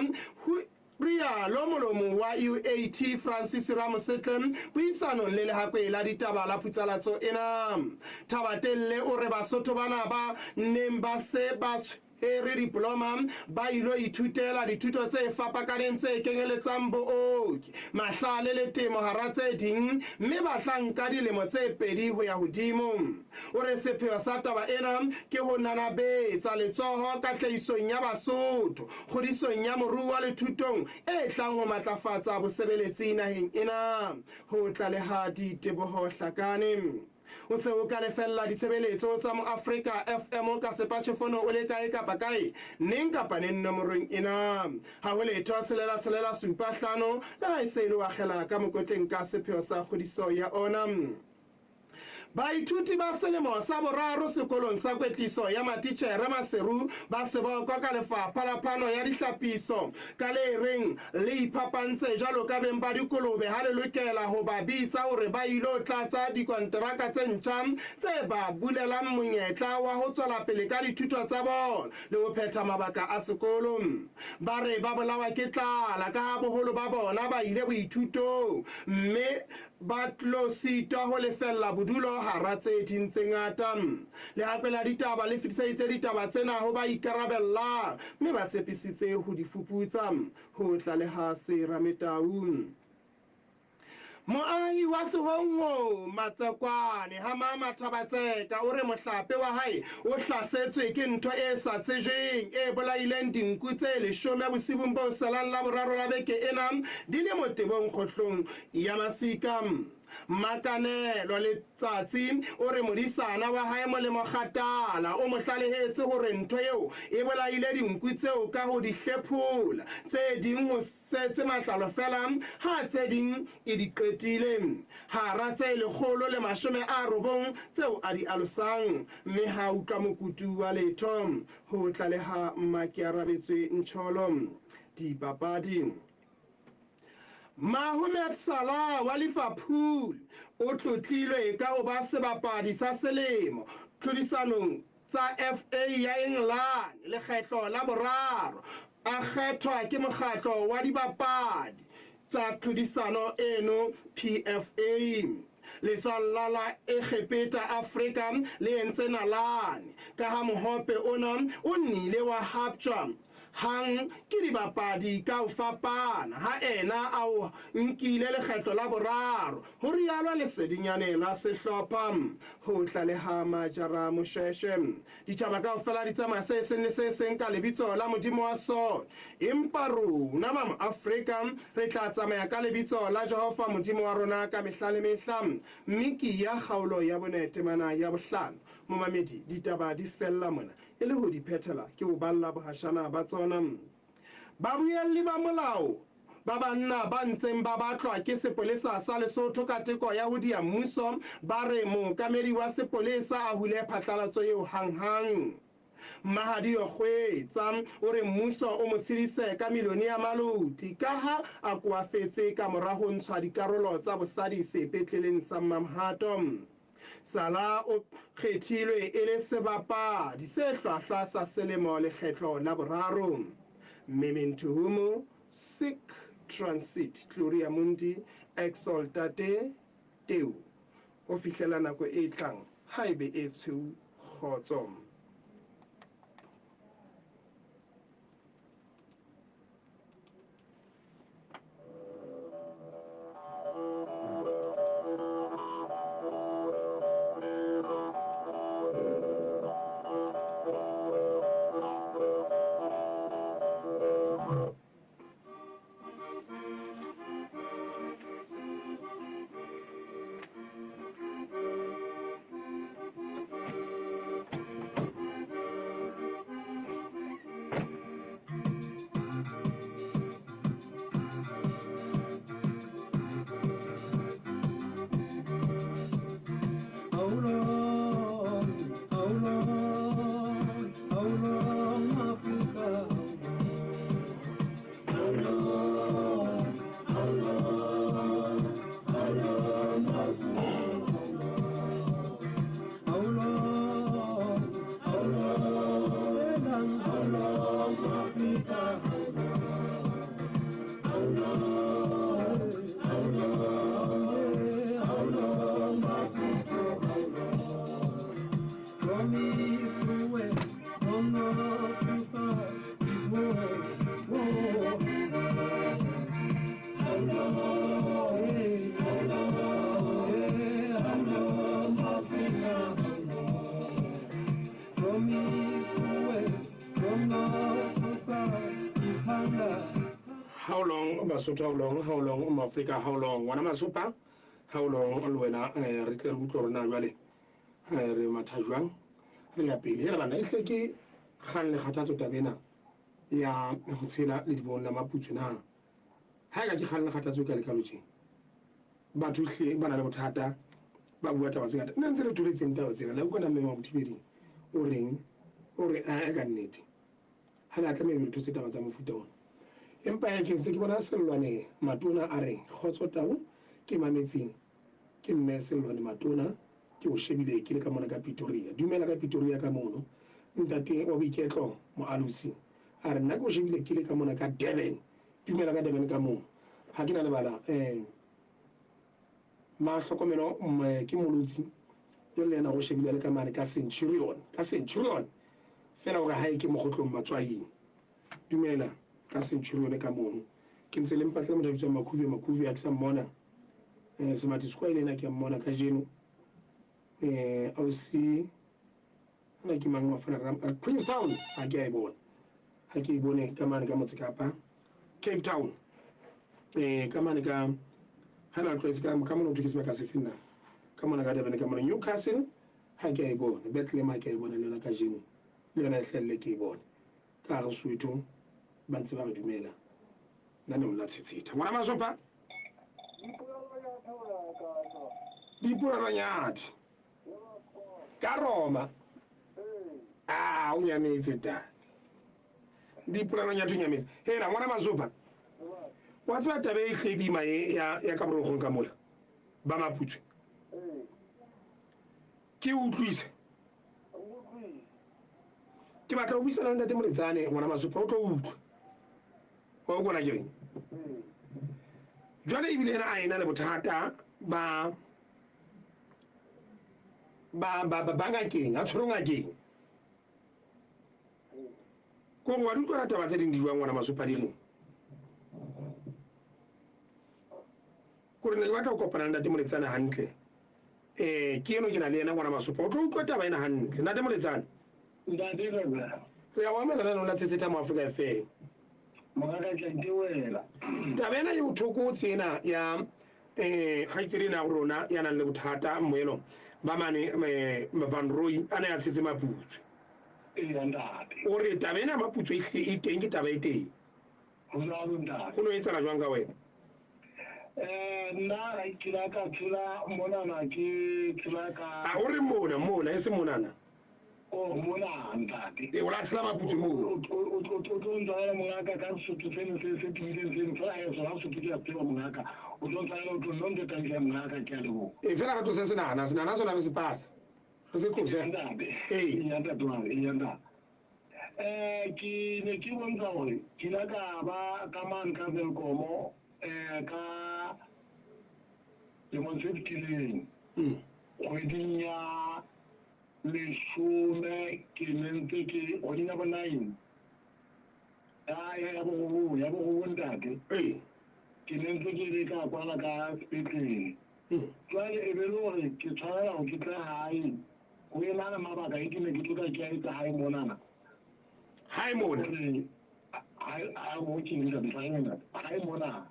rialo molomo wa UAT Francis Ramosetlem puisanong le lehakwe la ditaba la phutsalatso ena. Thabatelle o re Basotho bana ba neng ba se ba re diploma ba ilo ithutela dithuto tse fapakaneng tse kenyeletsang booki mahlale le temo hara tse ding mme ba tlanka dilemo tse 2 ho ya hodimo. O re sepheo sa taba ena ke ho nanabetsa letsoho ka tleisong ya Basotho kgodisong ya moruo le thutong e tlang ho matlafatsa bosebeletsi naheng ena ho tlaleha Diteboho Hlakane. O se o ka lefella ditshebeletso tsa mo Afrika FM ka sepatjhefono o le kae kapa kae neng kapa neng nomorong ena ha ho letho 665 le ha e se le wa khela ka mokotleng ka sepheo sa kgodiso ya ona. Baithuti ba selemo sa boraro sekolong sa kwetliso ya matitjhere Maseru ba sebokwa ka lefapha la phano ya dihlapiso ka le reng le iphapantse jalo ka beng ba dikolobe ha le lokela ho ba bitsa hore ba ilo tlatsa dikontraka tse ntjha tse ba bulelang monyetla wa ho tswela pele ka dithuto tsa bona le ho phetha mabaka a sekolo. Ba re ba bolawa ke tlala ka ha boholo ba bona ba ile boithutong mme ba tlo sitwa ho lefella bodulo hara tse ding tse ngata. Le hape la ditaba le fetiseditse ditaba tsena ho ba ikarabella mme ba tshepisitse ho di fuputsa ho tlaleha Serametau. Moahi wa Sehongo Matsakwane Hamama Thabatseka o re mohlape wa hae o hlasetswe ke ntho e sa tsejweng e bolaileng dinku tse 10 bosibong bo salang Laboraro la beke ena di le motebong kgohlong ya masika. Makanelo Letsatsi o re modisana wa hae Molemo Kgatala o mo hlalehetse hore ntho eo e bolaile dinku tseo ka ho di hlephola tse ding ho setse matlalo fela ha tse ding e di qetile hara tse 190 tseo a di alosang mme ha utlwa mokutu wa letho ho tlaleha Mmakiarabetswe Ntsholo. Dipapadi Mohamed Salah wa Liverpool o tlotlilwe ka ho ba sebapadi sa selemo tlhodisanong tsa FA ya England lekgetlo la boraro a kgethwa ke mokgatlo wa dibapadi tsa tlhodisano eno PFA. Letswalla la Egepeta Africa le entse nalane ka ha mohope ona o nnile wa haptjwa hang ke dibapadi ka ho fapana ha ena ao nkile lekgetlo la boraro ho rialo lesedinyane la sehlopha ho tlaleha Majara Mosheshe. Ditjhaba kaofela di tsamaya se seng le se seng ka lebitso la modimo wa sona, empa rona ba Afrika re tla tsamaya ka lebitso la Jehova modimo wa rona ka mehla le mehla. Mme ke ya kgaolo ya bonetemana ya bohlano momamedi ditaba di fella mona e le ho di phethela ke ho balla bohashana ba tsona. Babuelli ba molao ba banna ba ntseng ba batlwa ke sepolesa sa Lesotho ka teko ya ho dia mmuso ba re mookamedi wa sepolesa a hule phatlalatso eo hanghang. Mahadi Kgwetsa o re mmuso o mo tshedise ka milione ya maloti ka ha a koafetse ka mora ho ntshwa dikarolo tsa bosadi sepetleleng sa Mamhato. Salah o kgethilwe e le sebapadi se hlwahlwa sa selemo lekgetlo la boraro. Memento Humo, Sic Transit, Gloria Mundi, Exaltate Deo. O fihlela nako e tlang haebe e tshu kgotso. How long Basotho, how long Africa, how long wana masupa, how long alwena re tle re utlwe rona jwale re matha jwang re ya pele re bana ile ke kgang le kgathatso tabena ya ho tshela le dibone la maputso na ha ka ke kgang le kgathatso ka le kalotse batho hle bana le bothata ba bua taba tsengata nna ntse re tuletseng taba tsena la ukona mme wa bothibedi o reng o re a ka nnete ha la tlameha re thotse taba tsa mofuta ona. Empa ya ke ntse ke bona Sellwane Matona a re kgotso tabo ke mametseng ke mme Sellwane Matona ke o shebile ke le ka mona ka Pretoria dumela ka Pretoria ka mono ntate wa boiketlo mo alusi a re nna ke o shebile ke le ka mona ka Durban dumela ka Durban ka mono ha ke na le bala ma hlokomelo ke molutsi yo le yena go shebile le ka mane ka Centurion fela o ga hae ke mogotlong matswaing dumela ka Centurion ka mono ke ntse le mpatla mo thabisa makuvi a tsa mona smart square le na ke mona ka jeno au si na ke mang wa fana ka Queenstown ha ke a bona ha ke bone ka mane ka motse kapa Cape Town ka mane ka hana tloetse ka mona o tukiswa ka sefina ka mona ka Durban ka mona Newcastle ha ke a bona Bethlehem ha ke a bona le na ka jeno le na hlelle ke bona ka re Soweto ba ntse ba re dumela nna ne mla tshitsitha ngwana masopa dipuranyati ka Roma o nyametse ta dipuranyati o nyametse hela ngwana masopa
wa tseba tabe e hlebima ya ka borogong ka mola ba maputswe ke utlwisa ke batla go buisana le ntate Moletsane ngwana Masupa o tlo utlwa wa o kona ke jwale ebile ena a ena le bothata ba ngakeng a tshwere ngakeng ko wa di utlwa taba tse ding di jwang ngwana Masupa di reng ko re ne ke batla go kopana le ntate Moletsane hantle ke eno ke na le ena ngwana Masupa o tlo utlwa taba ena hantle ntate Moletsane re ya wamela la nona tsetsetsa mo Africa FM
mogaka tla ntewela
taba ena e o thokotse ena ya ga itsere na go rona ya nang le bothata moelo ba mane Van Roy ana ya tshetse maputswe o re taba ena maputswe e teng ke taba e teng go no e tsela jwang ka wena
nna ga ikila ka tshela monana ke tshela ka
a o re mona e se monana
o mona ntate
e o la tshela maputswe mo
o tlo ntshwarela mongaka ka sotho seno se tumileng seno fela e sona sotho ke a tseba mongaka o tlo ntshwarela o tlo nno ntetangile mongaka ke a lebo
e fela ka to se senana sona re se pata re se tlose
ke ne ke bontsha gore ke la ka ba ka man ka Velkomo ka lemon se fitileng kgweding ya lesome ke nentse ke kgweding ya bo 9 ya bogobo ntate ke nentse ke le ka kwala ka sepetlele jwale e be le gore ke tshwanela go ke tla gae go e nana mabaka e ke ne ke tloka ke a etsa gae monana
gae mona
gae mona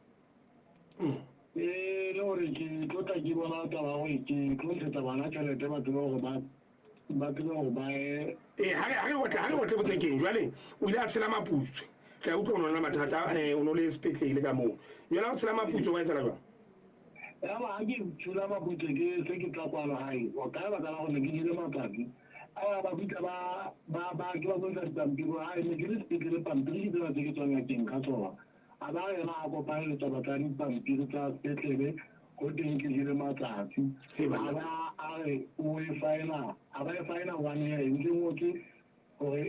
le gore ke tlotla ke bona taba gore ke tlo ntshetsa bana tšhelete ba tsebe gore ba
ga re otle botsekeng jwale o ile a tshela maputswe ka utlwa o nona mathata o no le sepetlele ka moo jwale o tshela maputswe wa e tsela jwang
ya ba ke tshula maputswe ke se ke tla kwala gae o ka ba kana gone ke dile matsatsi a ba bitla ba ke ba bontsha dipampiri a ne ke le sepetlele pampiri ke tsena tse ke tswang teng ka tsona a ba yona a kopaneletsa ba tla dipampiri tsa sepetlele go teng ke dile matsatsi a ba a re o e faena 1 year ntse ngoke gore e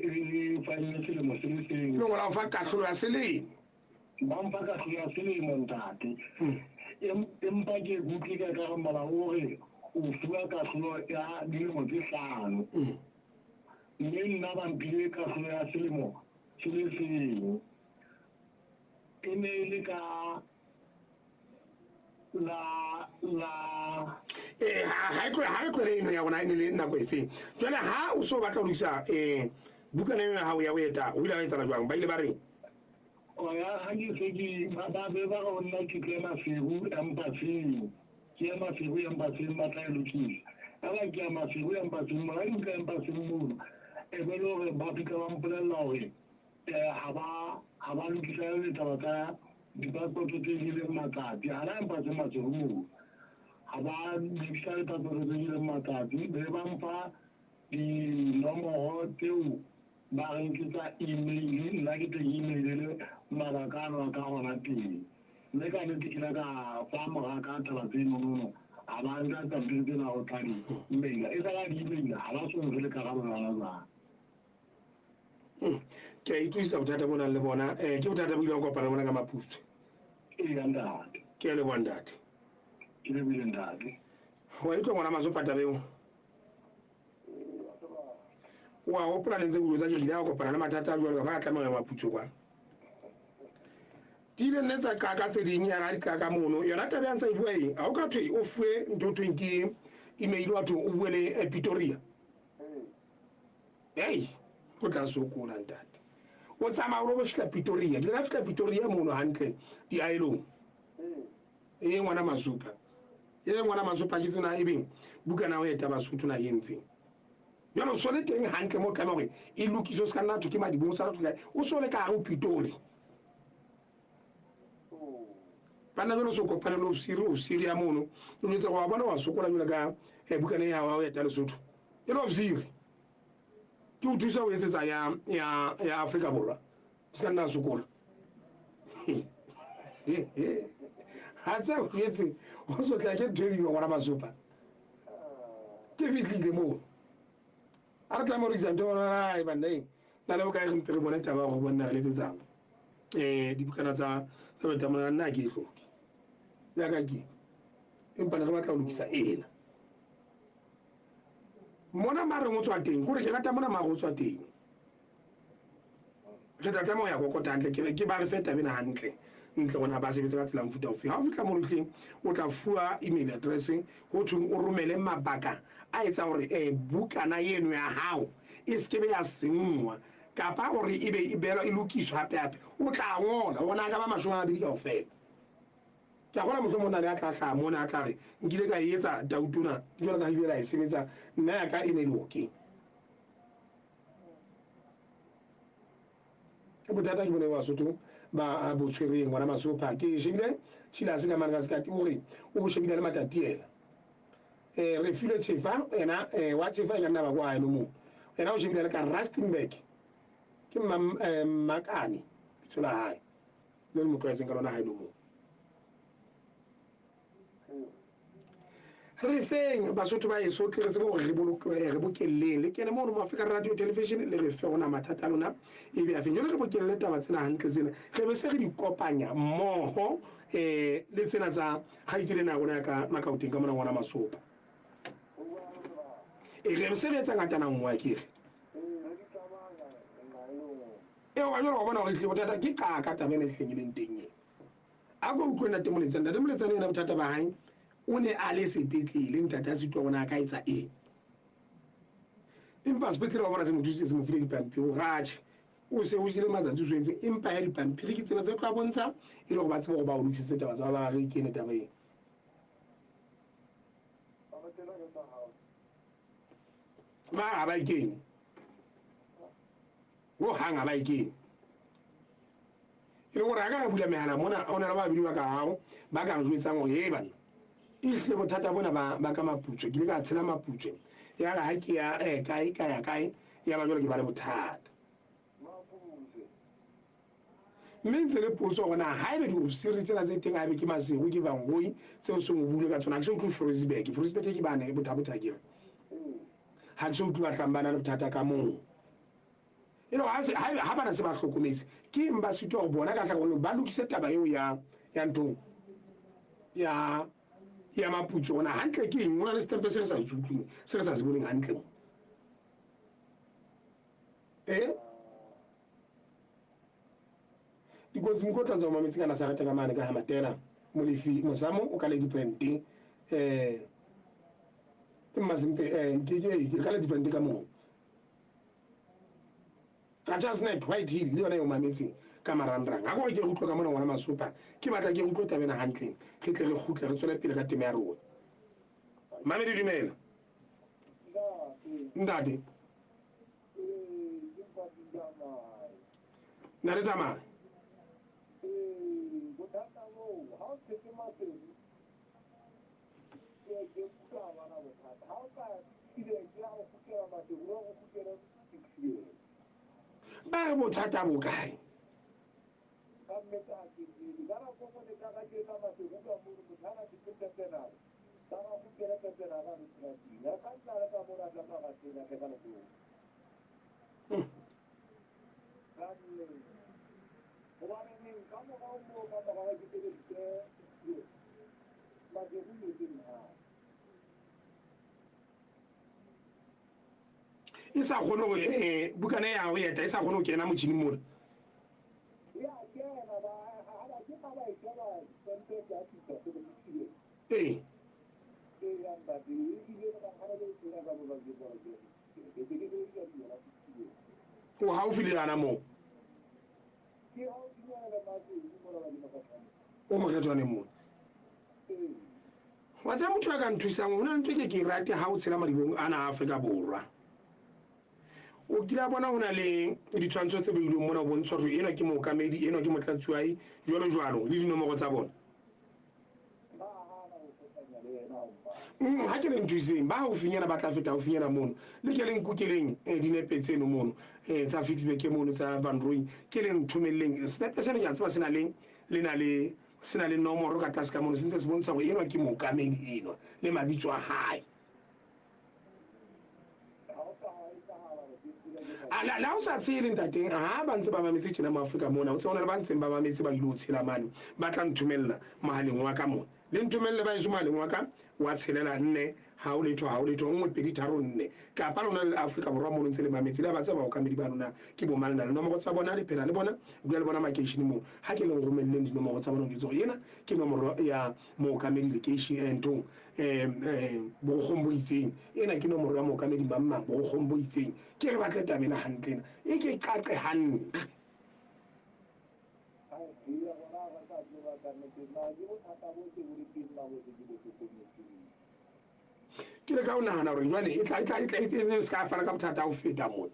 faene selemo se le seng
le ngwana o fa katlholo ya selemo
ba mfa katlholo ya selemo ntate empa ke kutlwe ka ka gomala gore o fiwa katlholo ya dilemo tse 5 mme nna bampile katlholo ya selemo se le seng e ne e le ka
ha re tlwele eno ya gona e ne le nako e feng jwale ha o so batla go lokisa bukana eno ya gago ya boeta o ile a etsala jwang ba ile ba reng
oya ga ke se ke ba be ba go nna ke tle Maseru empasing ke ya Maseru empasing ba tla e lokisa ga ba ke ya Maseru empasing mo ga nka empasing mono e be le gore ba fitlha ba mpolelela gore ga ba lokisa le taba tsa dipaspoto tse di leng matsatsi ga na empasing Maseru mono ga ba lokisa le paspoto tse di leng matsatsi be ba mfa dinomoro tseo ba reng ke tsa email nna ke teng email le mabaka ano a ka gona teng mme ka nete ke la ka fa moga ka taba tsenonono ga ba nka pampiri tsena go tla di-emaila e sala di-emaila ga ba songe le karabogana jang
ke a itlwisa bothata bo nang le bona ke bothata bo ile go kopana bona ka maputswe
ee ntate
ke a leboa ntate
ke lebile ntate
wa itlwa ngwana Masopathabeng wa gopola le ntse bolotsa ke ile a kopana le mathata a jwalo ka ba a tlamela maputswe kwa di ile nne tsa ka tse ding yana di ka mono yona tabe ya ntse e bua eng a o ka thwe o fuwe ntho thweng ke email wa o bue le Pretoria go tla sokola ntate o tsamaya o lo fihla Pretoria ke la fihla Pretoria mono hantle diaelong ngwana Masupa ngwana Masupa ke tsena e beng bukana o eta Basotho na yentseng jalo so le teng hantle mo tla gore e lokiso se ka nna ke madibong sa batho o so le ka go Pretoria bana jalo so kopana lo siri ya mono o ntse go bona wa sokola jula ka bukana ya wa eta Lesotho e lo siri ke o thusa o etsetsa ya Africa Borwa se ka nna sokola ha tsa go etse go so tla ke dhebi ngwana masopa ke fitlile mo a re tla mo re tsantse ai banne la le ka re mpere bona taba go bona le tsetsang dibukana tsa beta mona nna ke hloki ya ka ke empa re batla go lokisa ena mona mare mo tswa teng gore ke rata mona mare o tswa teng re tla mo ya go kota hantle ke ba re feta bena hantle ntle gona ba sebetsa ka tsela mfuta ofe ha o fitla mo lotleng o tla fuwa email address go thung o romele mabaka a etsa gore bukana yeno ya hao e skebe ya sengwa kapa gore e be e bela e lokiswa hape o tla ngola bona ka ba mashoma a bidi ka ofela ke a bona motho mona le a tla hla mona a tla re nkile ka etsa dautuna jwale ka ile la e sebetsa nna ya ka e ne le okay ke botata ke bone wa sotho ba botshwereng ngwana masopa ke shebile shila se ka mana ka sekati gore o bo shebile le matatiela re file chefa ena wa chefa e ka nna ba kwa eno mo ena o shebile le ka Rustenburg ke makani tsola hae le mo kwa sengka lona hae no mo re feng basotho ba eso tle re tsebo re bokelleng le kene mo no Africa Radio Television le re fe ona mathata lona e be a feng jole re bokelle taba tsena hantle tsena re be se re di kopanya mmoho le tsena tsa ga itsile na gona ka makauteng ka mona ngwana masopa re se re etsa ngata na ngwa ke re wa jolo bona gore hle botata ke ka tabene hlengileng teng e a go utlwena temoletsana ena botata ba hae o ne a le sepetlele ntata se twa gona ka etsa empa sepetlele wa bona se motho se mo file dipampiri ratše o se o jile matsatsi o tshwentse empa ya dipampiri ke tsena tse tla bontsha e le go ba tseba go ba o lokisitse taba tsa ba re kene taba eng ba ba ikene go hanga ba ikene e gore a ka bula mehala mona ona la ba bidi ba ka gago ba ka go jwetsang gore ye bana ihle bothata bona ba ka maputswe ke le ka tshela maputswe ya ga ke ya kae ya ba jole ke ba le bothata mme ntse le potso gona ha ebe di ofisiri tsena tse teng a ebe ke masego ke bangoi tseo se go bule ka tsona ke se utlwe Forisberg ke bane bothata kere ha ke se utlwe ba hlambana le bothata ka moo ha bana se ba hlokometse ke mba se twa go bona ka tlhagolo ba lokise taba eo ya ntong ya maputso gona hantle ke eng gona le setempe se re sa se utlweng se re sa se boneng hantle mo dikotsi mokotla tsa mo metsi kana sa rata ka mane ka ha matela molefi mosamo o ka le dipente ke mazimpe ke ka le dipente ka mo tsa snack white hill le yona yo mametsi ka marandrang ga go ke utlwa ka mona ngwana masopa ke batla ke utlwa tabena hantle ke tle re khutla re tswela pele ka teme ya rona mamedi dumela ndade na re tama ba re bothata bo kae e sa kgone go bukana ya go eta e sa kgone go kena motšhini mona o haufi le yana moo o mokgethwane mona wa tsa motho a ka nthusang o na ntho ke rate ha o tshela madibong ana a Afrika Borwa o kila bona hona le ditshwantsho tse beilweng mona o bontsha gore eno ke mookamedi eno ke motlatsuwai jwalo le dinomoro tsa bona ha ke le nthuseng ba haufinyana ba tla feta haufinyana mono le ke leng kukeleng dinepe tseno mono tsa Fixback mono tsa Van Roy ke leng thomelleng senepe se ne ya tseba se na le se na le nomoro ka tlase ka mono se ntse se bontsha gore enwa ke mookamedi enwa le mabitso a gae la o sa tsele ntateng ha ba ntse ba mametse tjena mo Afrika mona o tsona le ba ntseng ba mametse ba ilo tshela mane ba tla nthumella mohaleng wa ka mona le nthumelle ba iso mohaleng wa ka wa tshelela 4 ha o letho 1 2 3 4 kapa lona le Afrika borwa mo ntse le mametse le ba tsa ba o kamedi ba lona ke bo malana le nomoro tsa bona le phela le bona bua le bona makeishene mo ha ke le romelle di nomoro tsa bona di tso yena ke nomoro ya mo kamedi location ento bo gombo itseng ena ke nomoro ya mo kamedi mamma bo gombo itseng ke re ba tla tabela hantle e ke qaqe hantle ke le ka o nahana gore jwale e tla se ka fana ka bothata o feta mona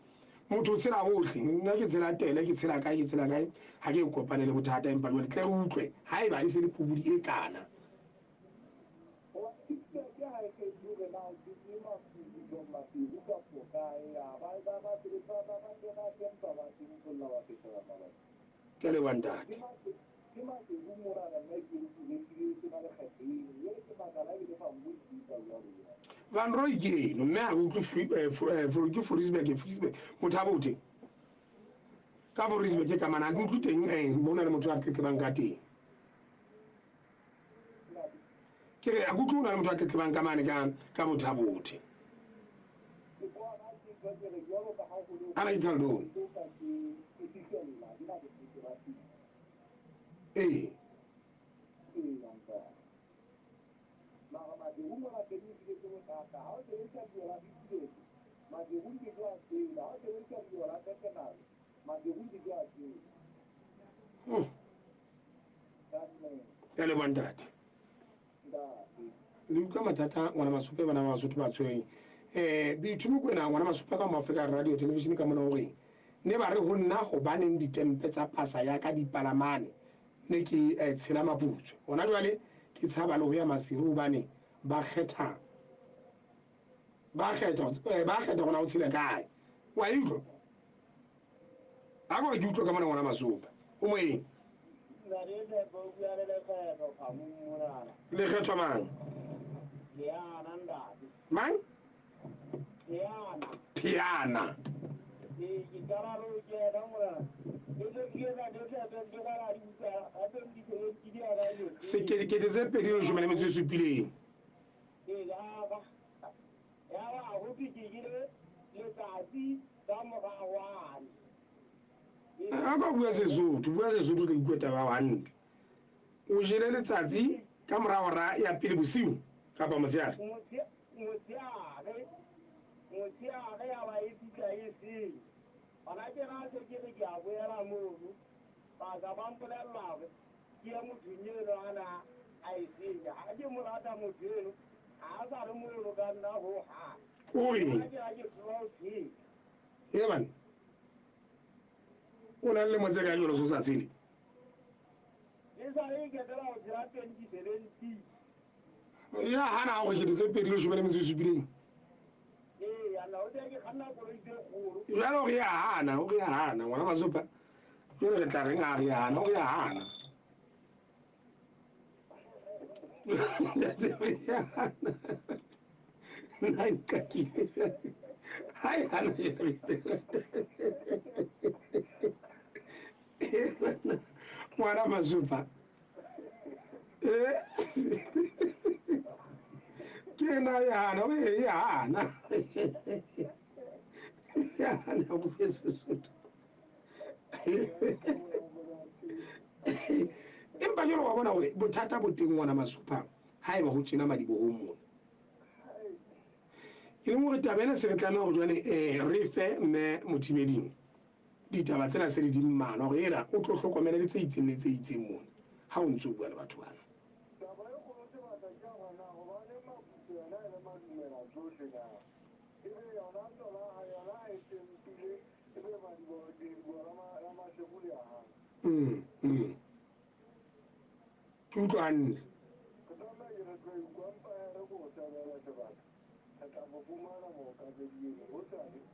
motho o tshela hohle nna ke tshela tele ke tshela kae ha ke kopane le bothata empa jwale tle re utlwe haeba e se le pubudi e kana ke le wantate Van Roy ke no mme a utlwe ke Forisberg motho a bote ka Forisberg ke ka mana ke utlwe teng mona le motho a tletlebang ka teng ke re a utlwe una le motho a tletlebang ka mane ka motho a bote ana ke kaldo ya le wantate le utlwa mathata ngwana masupe bana ba Basotho ba tshweng boithumo kwena ngwana masupa ka mo Africa radio television ka mona gore ne ba re ho nna go baneng ditempe tsa pasa ya ka dipalamane ne ke tshela maputso ona jwale ke tshaba le ho ya masiru bane ba kgetha gona o tshela kae wa itlo a go ke utlo ka mona ngwana masupa o mo eng le kgetho mang mang Piana sekete tse pedi le jomela metso e supileng a ka bua Sesotho le ikueta ba hantle o jele letsatsi ka morago ra ya pele bosiu kapa motshehare motshehare ya ba e fitla e seng ona ke na se ke re ke a boela mobu ba ka ba mpolella gore ke ya motho nyelo ana a e senya ha ke mo rata motho eno a sa re moelo ka nna ho ha man o na le motse ka jolo so sa tsile le sa e ke tla o dira 2017 ya hana go ke tse pedi le shobele metso e supileng jalo o re ya hana ngwana Masopa jalo re tla reng a re ya hana o ya hana hai hana ngwana Masopa ke na yana we yana yana o bue Sesotho empa jalo wa bona gore bothata bo teng ngwana Masupa ha eba go tshena madibo ho mona e le gore tabela se re tlana go jwane re fe mme Mothibeding ditaba tsena se di mmana gore era o tlo hlokomela le tse itseng mona ha o ntse o bua le batho bana tutlwane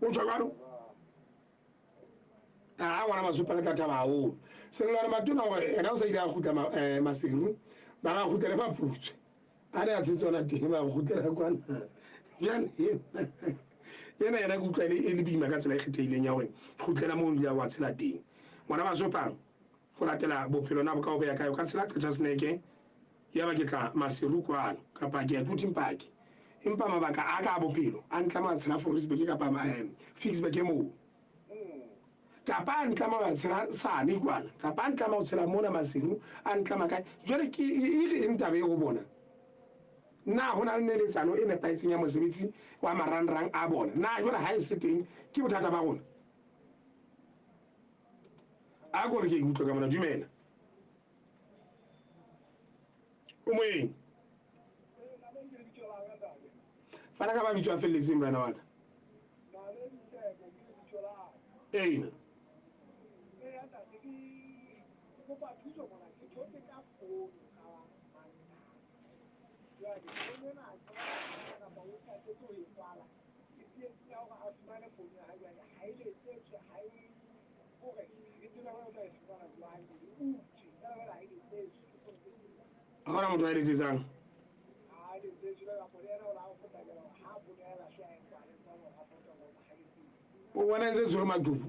o tswa jalo a ngwana masopa le tata bao se le lwana matona gore ena o sa ile a gutla maseru ba ga gutla le maputswe a ne a tse tsona teng ba go gutlela kwana jane ena ena ke utlwa e le boima ka tsela e kgetheileng ya gore gutlela mo ya wa tshela teng ngwana masopang go latela bophelo na bo ka o beya kae o ka tshela qetša seneke ya ba ke tla maseru kwano kapa ke ya tutimpaki empa mabaka a ka bophelo a ntlama tshela Fouriersburg kapa Ficksburg moo kapa ntlama ba tshela sane kwana kapa ntlama o tshela mona maseru a ntlama kae jwale ke e ntaba e go bona na go na le neletsano e nepaetseng ya mosebetsi wa marangrang a bona na jwale ha e se teng ke bothata ba gona a gore ke ikutlwa ka mona dumela o moeng fana ka mabitso a felletseng bana wa ka eina a gona motho a eletsetsang o bona ntse tshwere madupu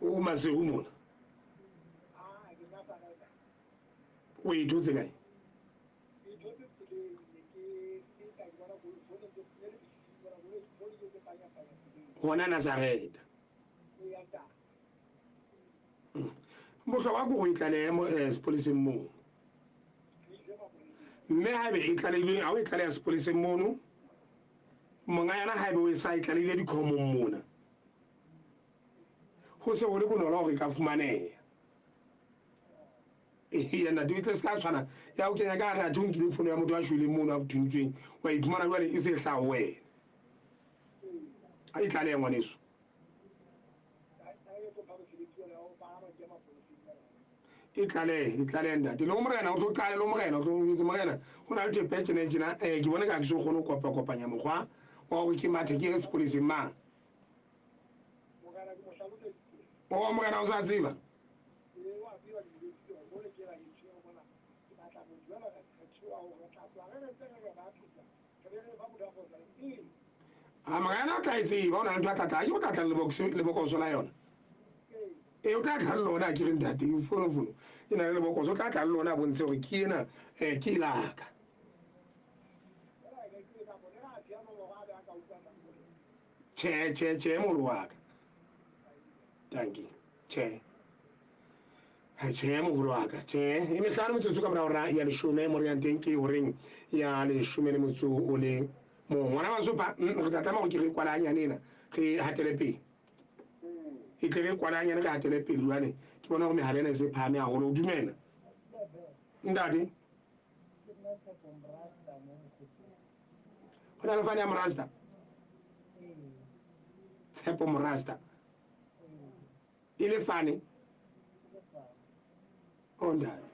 o masego mona o ithotse kae gona Nazareta bohlokwa ko go e tlaleya sepoleseng moo mme haebe e tlaleilweng a o e tlaleya sepoleseng mono monga yana haebe o e sa e tlaleile dikhomong mona go se go le bonolo gore e ka fumaneya yana di tle se ka tshwana ya o kenya ka gare a thonkile fono ya motho a shweleng mono a bothuntsweng wa iphumana jwale e se e tlhago wena a e tlaleya ngwaneso e tlale ntate le go morena o tlo qale le morena o tlo itse morena go na le tepetšene tjena ke bone ka ke se kgone go kopanya mokgwa wa go ke mathe ke sepoleseng mang o morena o sa tseba a morena o tla e tseba o na le ntho a tlatla ke go tlatla lebokoso la yona e o tla tla le lona ke re ntate fonofono e na le lebokoso o tla tla le lona a bontshe gore ke ena ke laka tjhe molo wa ka tanki tjhe mogolo wa ka tjhe e mehlano metsotso ka morago ya leshome mo re yang teng ke goreng ya leshome le motso o le mong ngwana masopa re tla tlama go ke re kwalanyane ena re hatele pele e tle re kwalanyane re hatele pele jwane ke bona go megala ena e se phame gagolo o dumela ntate go na le fane ya morasta tshepo morasta e le fane o ntate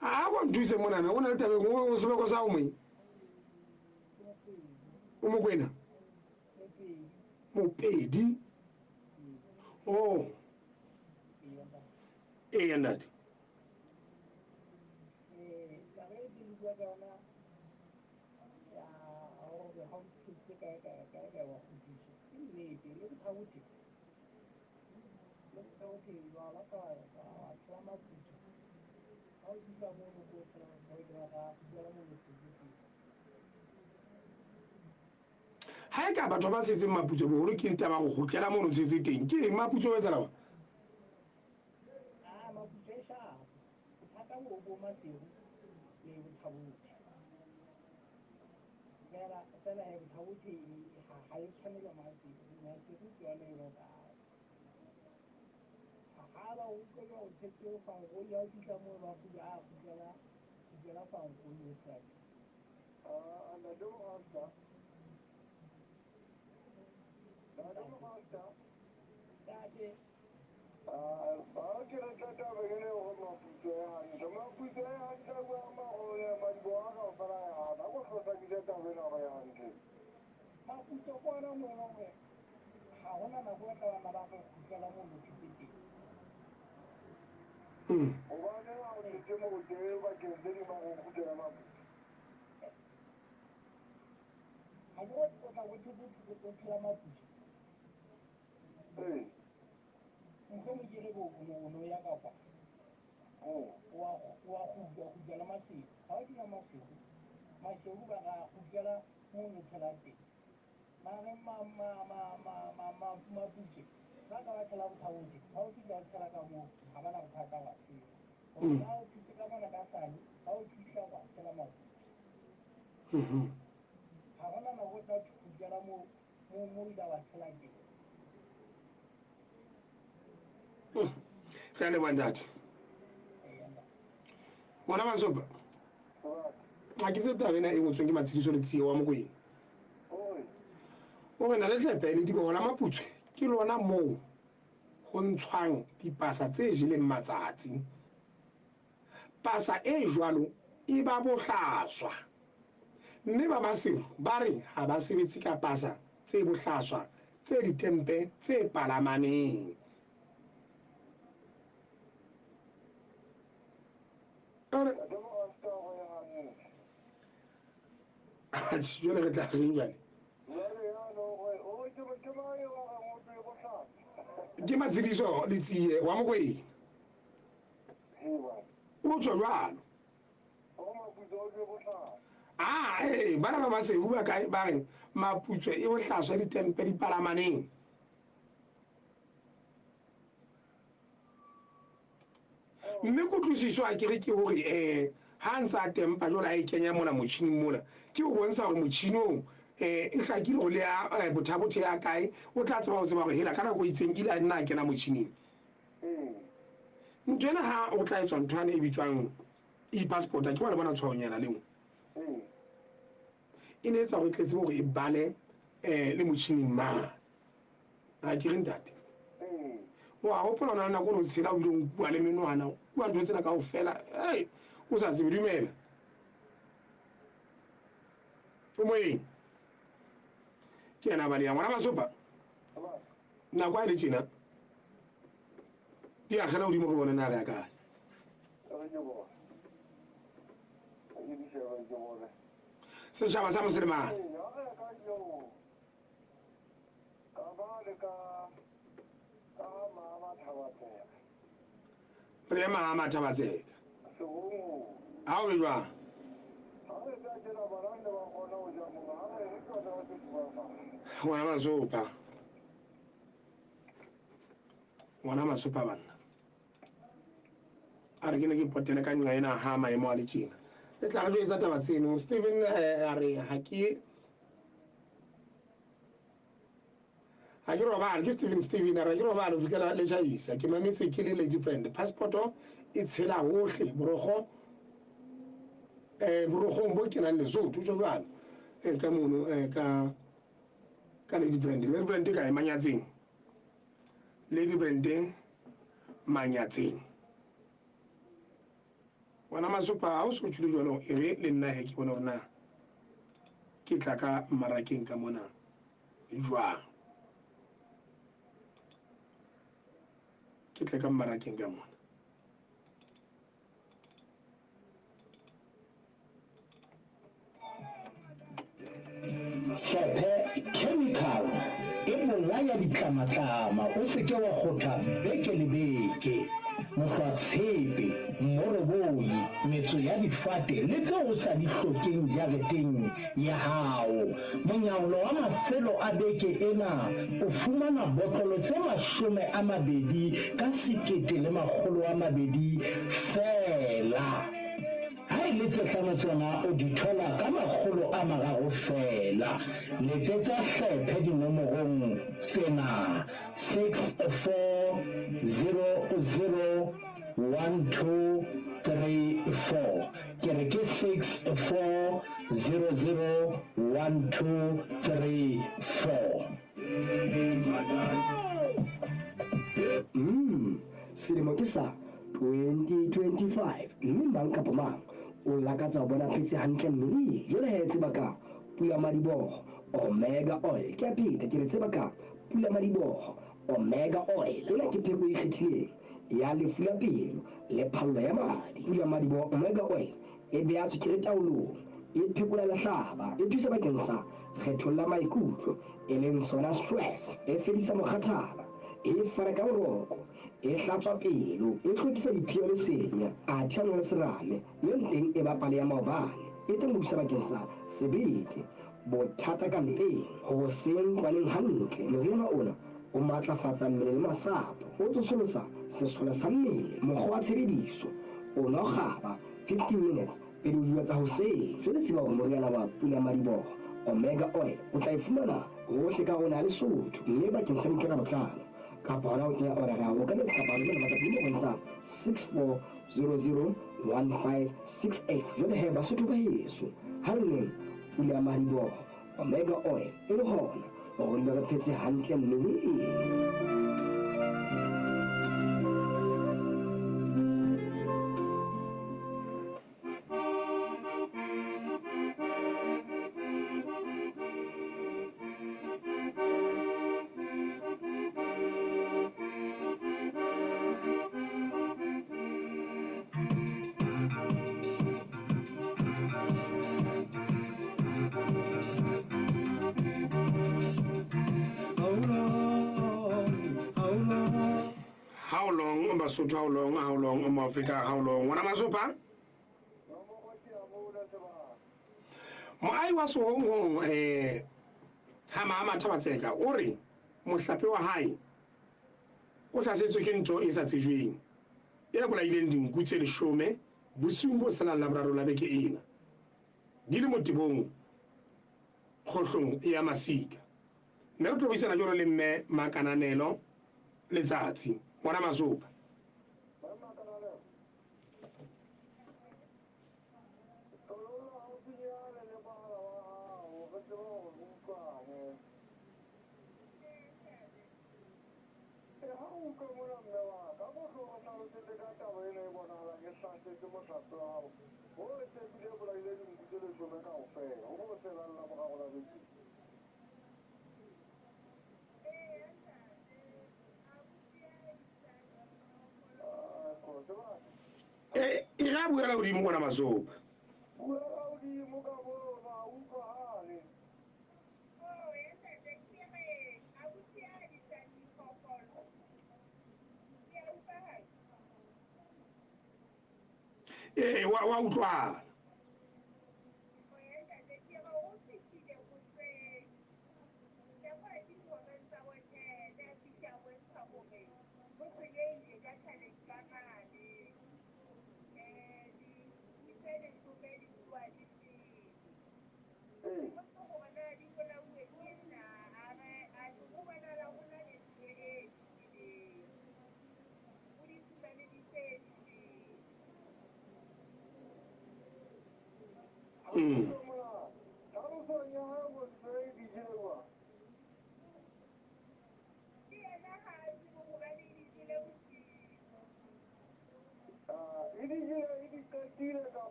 a go nthuse monana o na le tabeng o sebeko sa o moe o mokwena mopedi o e ntate ha e ka batho ba setseng maputso bogolo ke ntaba go gotlela mono setse teng ke eng maputso o etsela wa Kale mandati. Mwana masoba. Akitse bena engwe tsongi matsiriso le tsiwa mo kwena. O wena le tlepe le diko la maputswe. Ke lona mo go ntshwang dipasa tse jileng matsatsi. Pasa e jwalo e ba bohlaswa. Mme ba basiro ba re ha ba sebetsi ka pasa tse bohlaswa tse ditempe tse palamaneng. Jole re tla reng jale ke matsiriso le tsie wa mokwena o tswa jwalo bana ba baseu ba kae ba re maputswe e bohlaswa ditempe di palamaneng. Mme kutlwisiso a kere ke hore ha ntsa tempa jole a e kenya mona motjhining mona ke go bontsha hore motjhinong e hlakile go le ya bothabothe ya kae o tla tseba go tseba gore hela kana go itseng ile a nna a kena motjhining. Ntwena ha o tla etswa nthwane e bitswang e-passport a ke bona bona tshwaonyana lengwe e ne etsa go tletse gore e bale le motjhining ma a ke re ntate wa hopola ona nako no tshela o ile o bua le menwana o a ntse tsena ka o fela o sa tsebe dumela o moeng ke yana bale ya ngwana masopa nako a ile tjena di agela o di mo go bona na re ya kae setšhaba sa moselemane re ema ga mathabatseka ga o be jwang ngwana masopa banna a re ke ne ke potele ka nqa ena ga maemo a le tjena le tla re jo etsa taba tseno Stephen a re ga ke robale ke Stephen a re ke robale o fitlhela le tšhaisa ke mametse ke le lady brand passporto e tshela gotlhe borogong bo ke nang lesotho jo jalo ka mono ka lady brand ka e manyatseng lady brand manyatseng wana masopa ha o se go tshile jalo e re le nna he ke bona gore na ke tla ka mmarakeng ka mona jwang ke tle ka mmarakeng ka mona
Hlephe chemical e bolaya ditlamatlama o se ke wa kgotha beke le beke mohlwatshepe moroboi metso ya difate le tseo o sa di hlokeng jareteng ya hao monyaolo wa mafelo a beke ena o fumana botlolo tse 20 ka 1,200 fela ha ile tse hlano tsona o di thola ka 300 fela letsetsa Hlephe dinomorong tsena 64001234 ke re ke 64001234
selemo ke sa 2025 mme mang kapa mang o lakatsa ho bona phetse hantle mmeleng jwale he tseba ka pula madiboho omega oil ke a pheta ke re tseba ka pula madiboho omega oil ena ke pheko e ikgethileng ya lefu la pelo le phallo ya madi pula madiboho omega oil e beha tswekere taolong e phekola lehlaba e thusa bakeng sa kgetholla maikutlo e leng sona stress e fedisa mokgathala e fana ka boroko e hlatswa pelo e hlwekisa diphio le senya a thiano le serame le teng e bapale ya maobane e teng ho thusa bakeng sa sebete bothata ka mpeng ho seng twaneng hantle moriana ona o matlafatsa mmele le masapo o tsosolosa sesole sa mmele mokgwa wa tshebediso o no kgaba 15 minutes pele o dula tsa hoseng jwale tseba hore moriana wa pula madiboho omega oil o tla e fumana hohle ka rona le Lesotho mme bakeng sa ditlhoko botlalo kapa hona o kenya order ya o ka letsa kapa le matsatsi mo bontsha 64001568 jwale he Basotho ba heso ha re neng pula madiboho omega oil e le hona hore le re phetse hantle mmeleng.
How long Basotho, how long Africa, how long wana masopa moai wa sohong ha mama thabatseka o re mohlape wa hae o hlasetswe ke ntho e sa tsejweng e bolaileng dinku tse 10 bosiung bo salang la boraro la beke ena di le motibong khohlong ya masika mme re tobisana jolo le mme makananelo letsatsi wana masopa e ga buela godimo gona masopa wa utlwala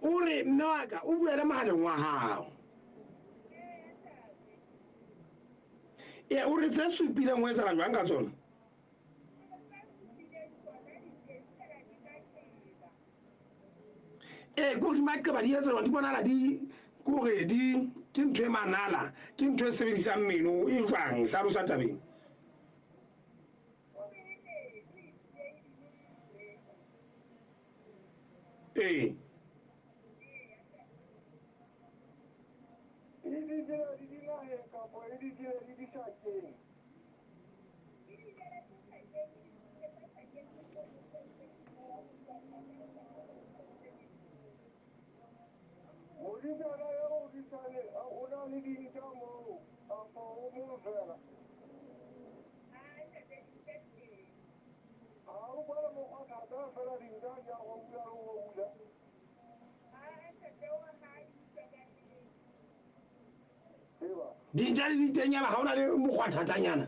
o re mme wa ka o buela mohaleng wa hao o re tse supileng ho etsala jwang ka tsona ko di makaba di etsa di bonala di kore di ke ntho e manala ke ntho e sebedisang meno e jwang hlalosa tabeng dintja le ditenyana ga o na le mokgwathatanyana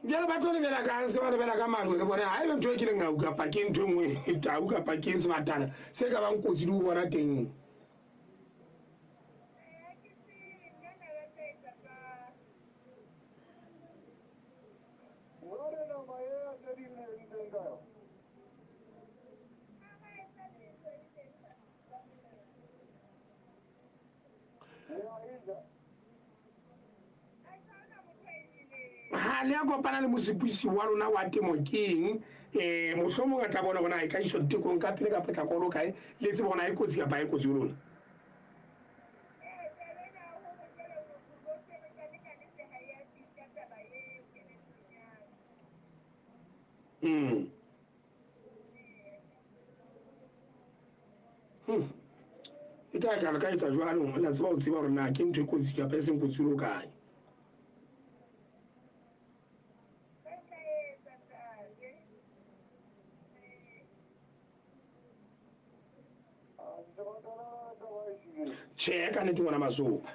jalo ba tlo lebela ka se ba lebela ka mano ke bona ha e ntho e ke leng ga pa ke ntho ngwe ta u ka pa ke se batana se ka bang kotsi di bona teng ha le a kopana le mosepisi wa rona wa temo keng mohlomong a tla bona bona e ka iso tekong ka pele ka potlakolo kae le tse bona e kotsi kapa e kotsi rona e tla ka ka etsa jwalo la tseba o tseba hore na ke ntho e kotsi kapa e seng kotsi ro kae che ka ne ke bona masopa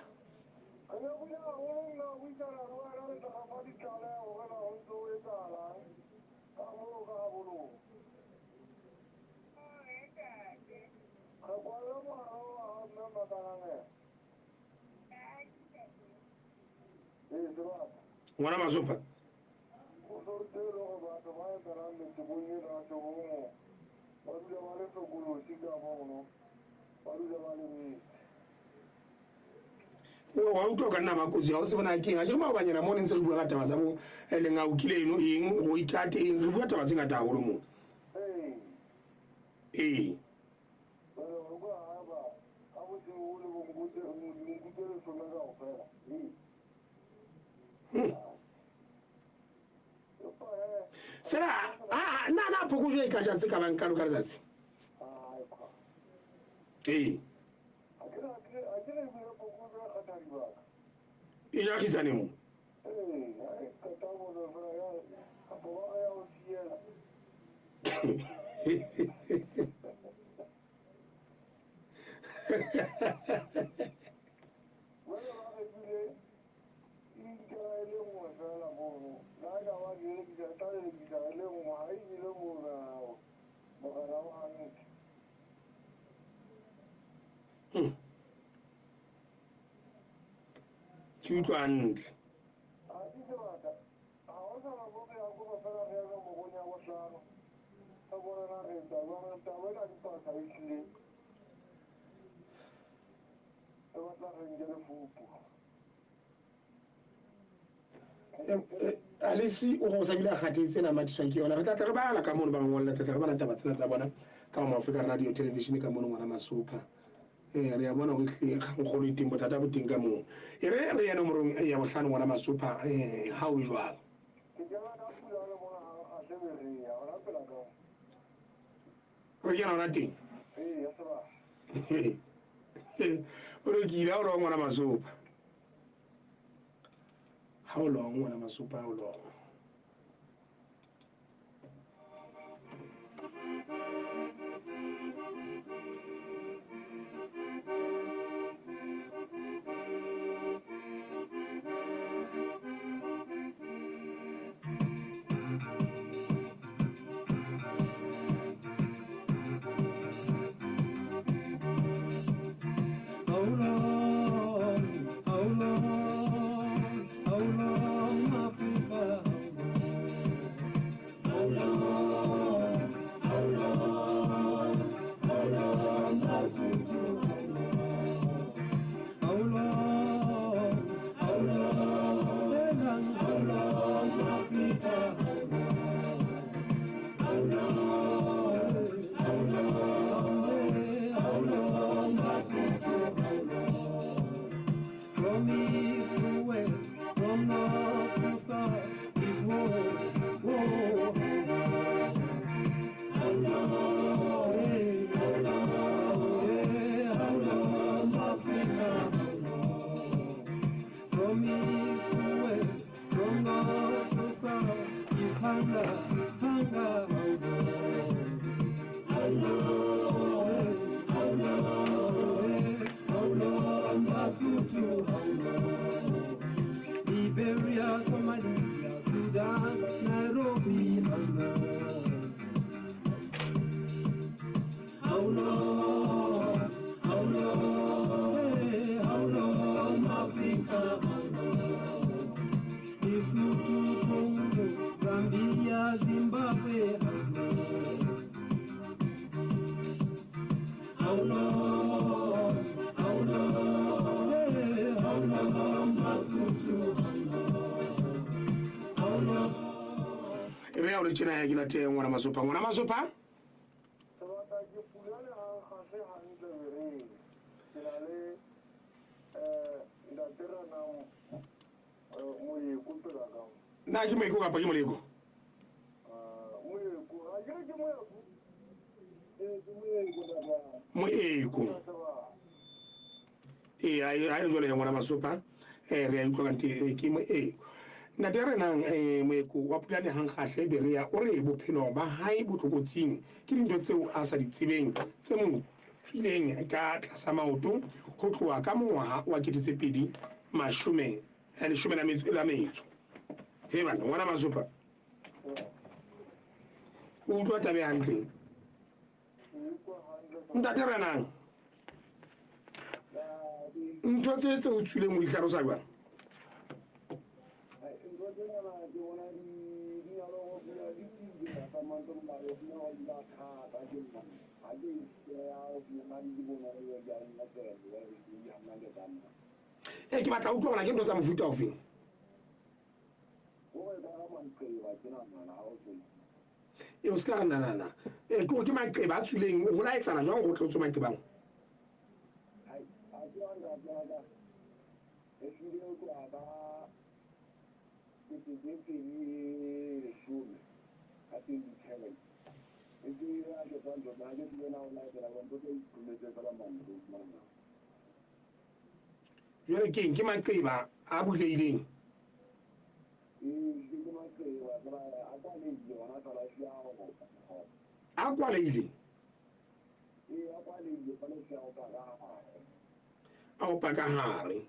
ngwana masopa wa utlwa ka nna makotsi ga o se bona keng a ke re maobanyana mo ne ntse re bua ka taba tsa mo leng a ukile eno eng go ikate eng re bua taba tse ngata gagolo mo fela na phokotso e ka ja tse ka bang kalo ka letsatsi e jagisane mo ke utlwa hantle alesi o go sabile a kgatetse na matiswang ke yona re tlatla re bala ka mono ba ngolla tlatla re bana taba tsena tsa bona ka mo Africa Radio Television ka mono ngwana Masopha re ya bona go hle kgolo iteng bothata bo teng ka moo e re ya nomorong ya bohlano ngwana Masopha ha o jwalo re ya ona teng o re ki la o ro ngwana Masopha how long ngwana Masopha how long ya o le tjena ya ke la teng ngwana masopa
sebaka ke pulane ga se hantle bereng ke na le ndaterana moyeko pela ka
na ke moyeko kapa ke moleko
moyeko a ke ke moyeko ke moyeko da
moyeko a re jole ya ngwana masopa re a utlwa kante ke moyeko na tere nang moeko wa pulane hang khahle berea o re bophelo ba hae botlokotsing ke dintho tseo a sa di tsebeng tse mo fileng ka tlasa maoto ho tloha ka mongwaha wa 2010 la metso he bana ngwana masopa o utlwa tabe hantle ntatere nang ntho tse o tswileng o di tlhalosa jwang ke batla utlwa bona ke ntho tsa mofuta ofeng o se ka nanana ke maqeba a tswileng go la etsana jwang go tlotso maqebang jwale keng ke maqeba a butlehileng a kwaleile a o paka hare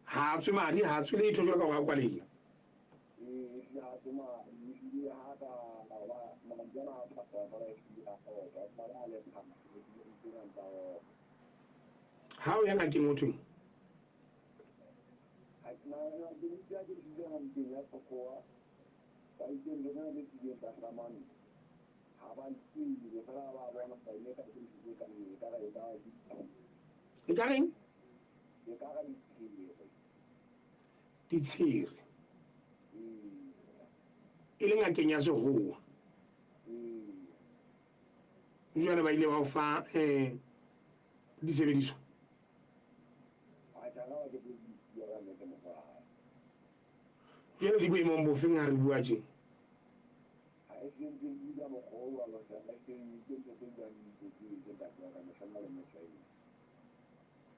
ha tswe madi ha tswe letho jwalo ka go a kwaleile ha o ya ngakeng mothong e ka reng ditshiri e le ngakeng ya segowa jwale ba ile ba o fa disebediswa jwale di boemong bofeng ha re bua tje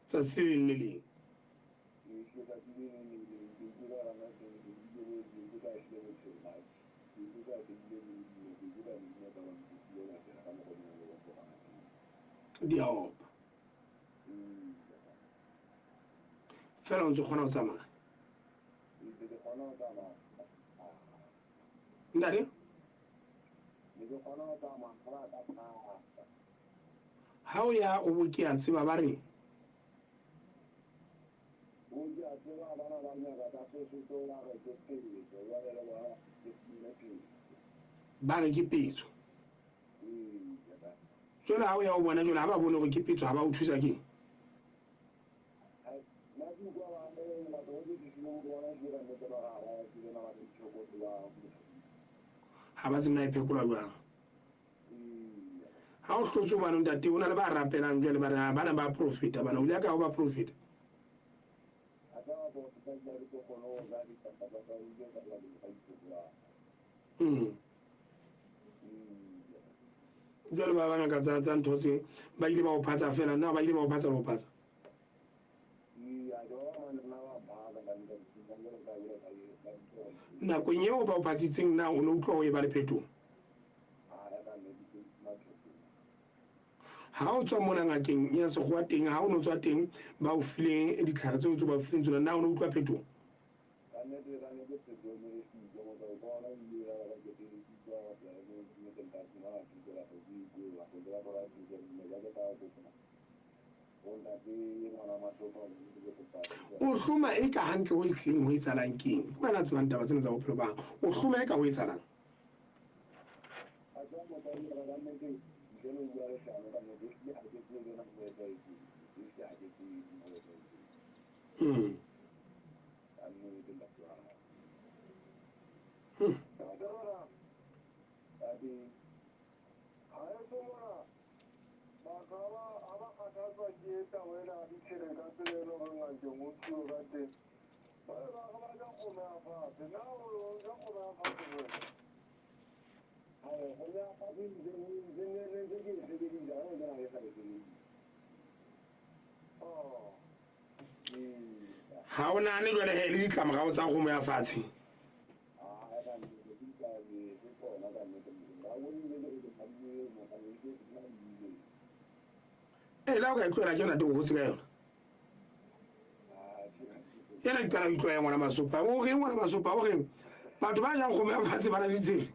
tsatsi le leng le leng di a opa fela o ntse kgona ho tsamaya ntate ha o ya o boke a tseba ba re ba re ke petso jwale ha o ya o bona jwale ha ba bone gore ke petso ha ba o thusa keng ha ba tsena e phekola jwang ha o hlotse o bane ntate o na le ba rapelang jwale ba re bana ba profita bana o ile ka o ba profita jwale ba bana ka tsa ntho tse ba ile ba o phatsa fela na ba ile ba o phatsa lo phatsa nakong eo ba o phatsitseng na o ne utlwa o e ba le phetogo ha o tswa mona ngakeng ya sekgowa teng ha o ne o tswa teng ba o fileng ditlhare tseo tse ba fileng tsona na o ne utlwa phetogo o hloma e ka hantle o ehleng ho etsalang keng ke wena tsebang taba tsena tsa bophelo bang o hloma e ka ho etsalang ha o nane jwale he le ditlamorao tsa kgomo ya fatshe la o ka e tlohela ke yona te o hotse ka yona yena ke tala itlo ya ngwana masopa o reng ngwana masopa o reng batho ba jang kgomo ya fatshe ba na ditsela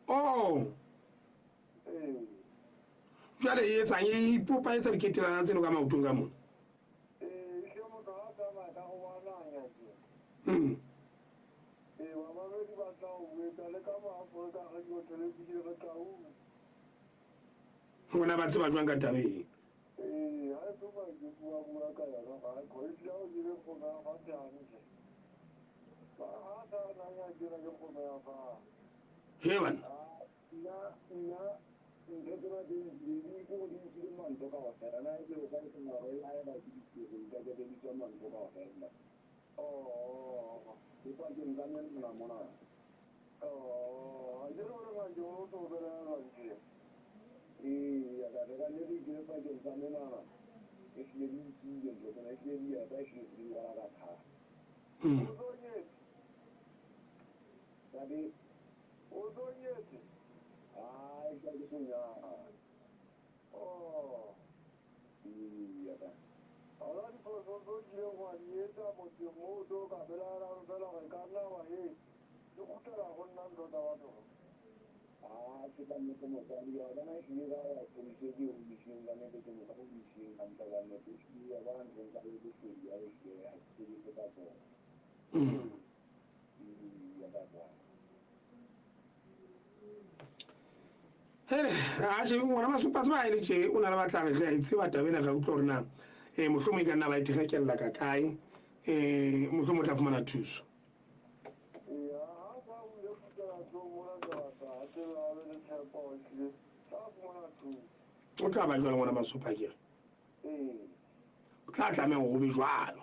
oh jwale e etsang e ipopa etsa diketelana tseno ka maotong ka mona bona ba tseba jwang ka tabeng he bana ashe ngwana masupa tseba ile tje o na le batlang ga itse ba tabena ga utlwa rena mohlomong ka nna ba ithekella ka kae mohlomong tla fumana thuso o tla ba jwalo ngwana masupa ke o tla tlameha go be jwalo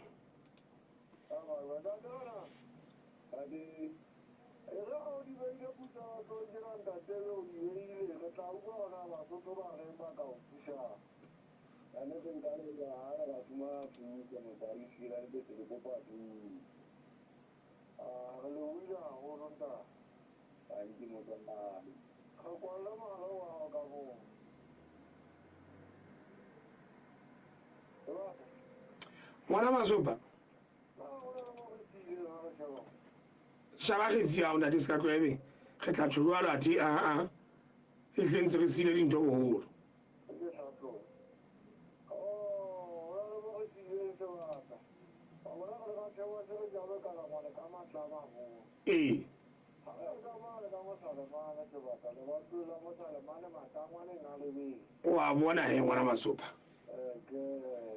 ngwana masopa shaba ge tsia o ntate se ka tlwebe ge tla tsholo ati a e hlentse re sile dintho go holo wa bona he ngwana masopa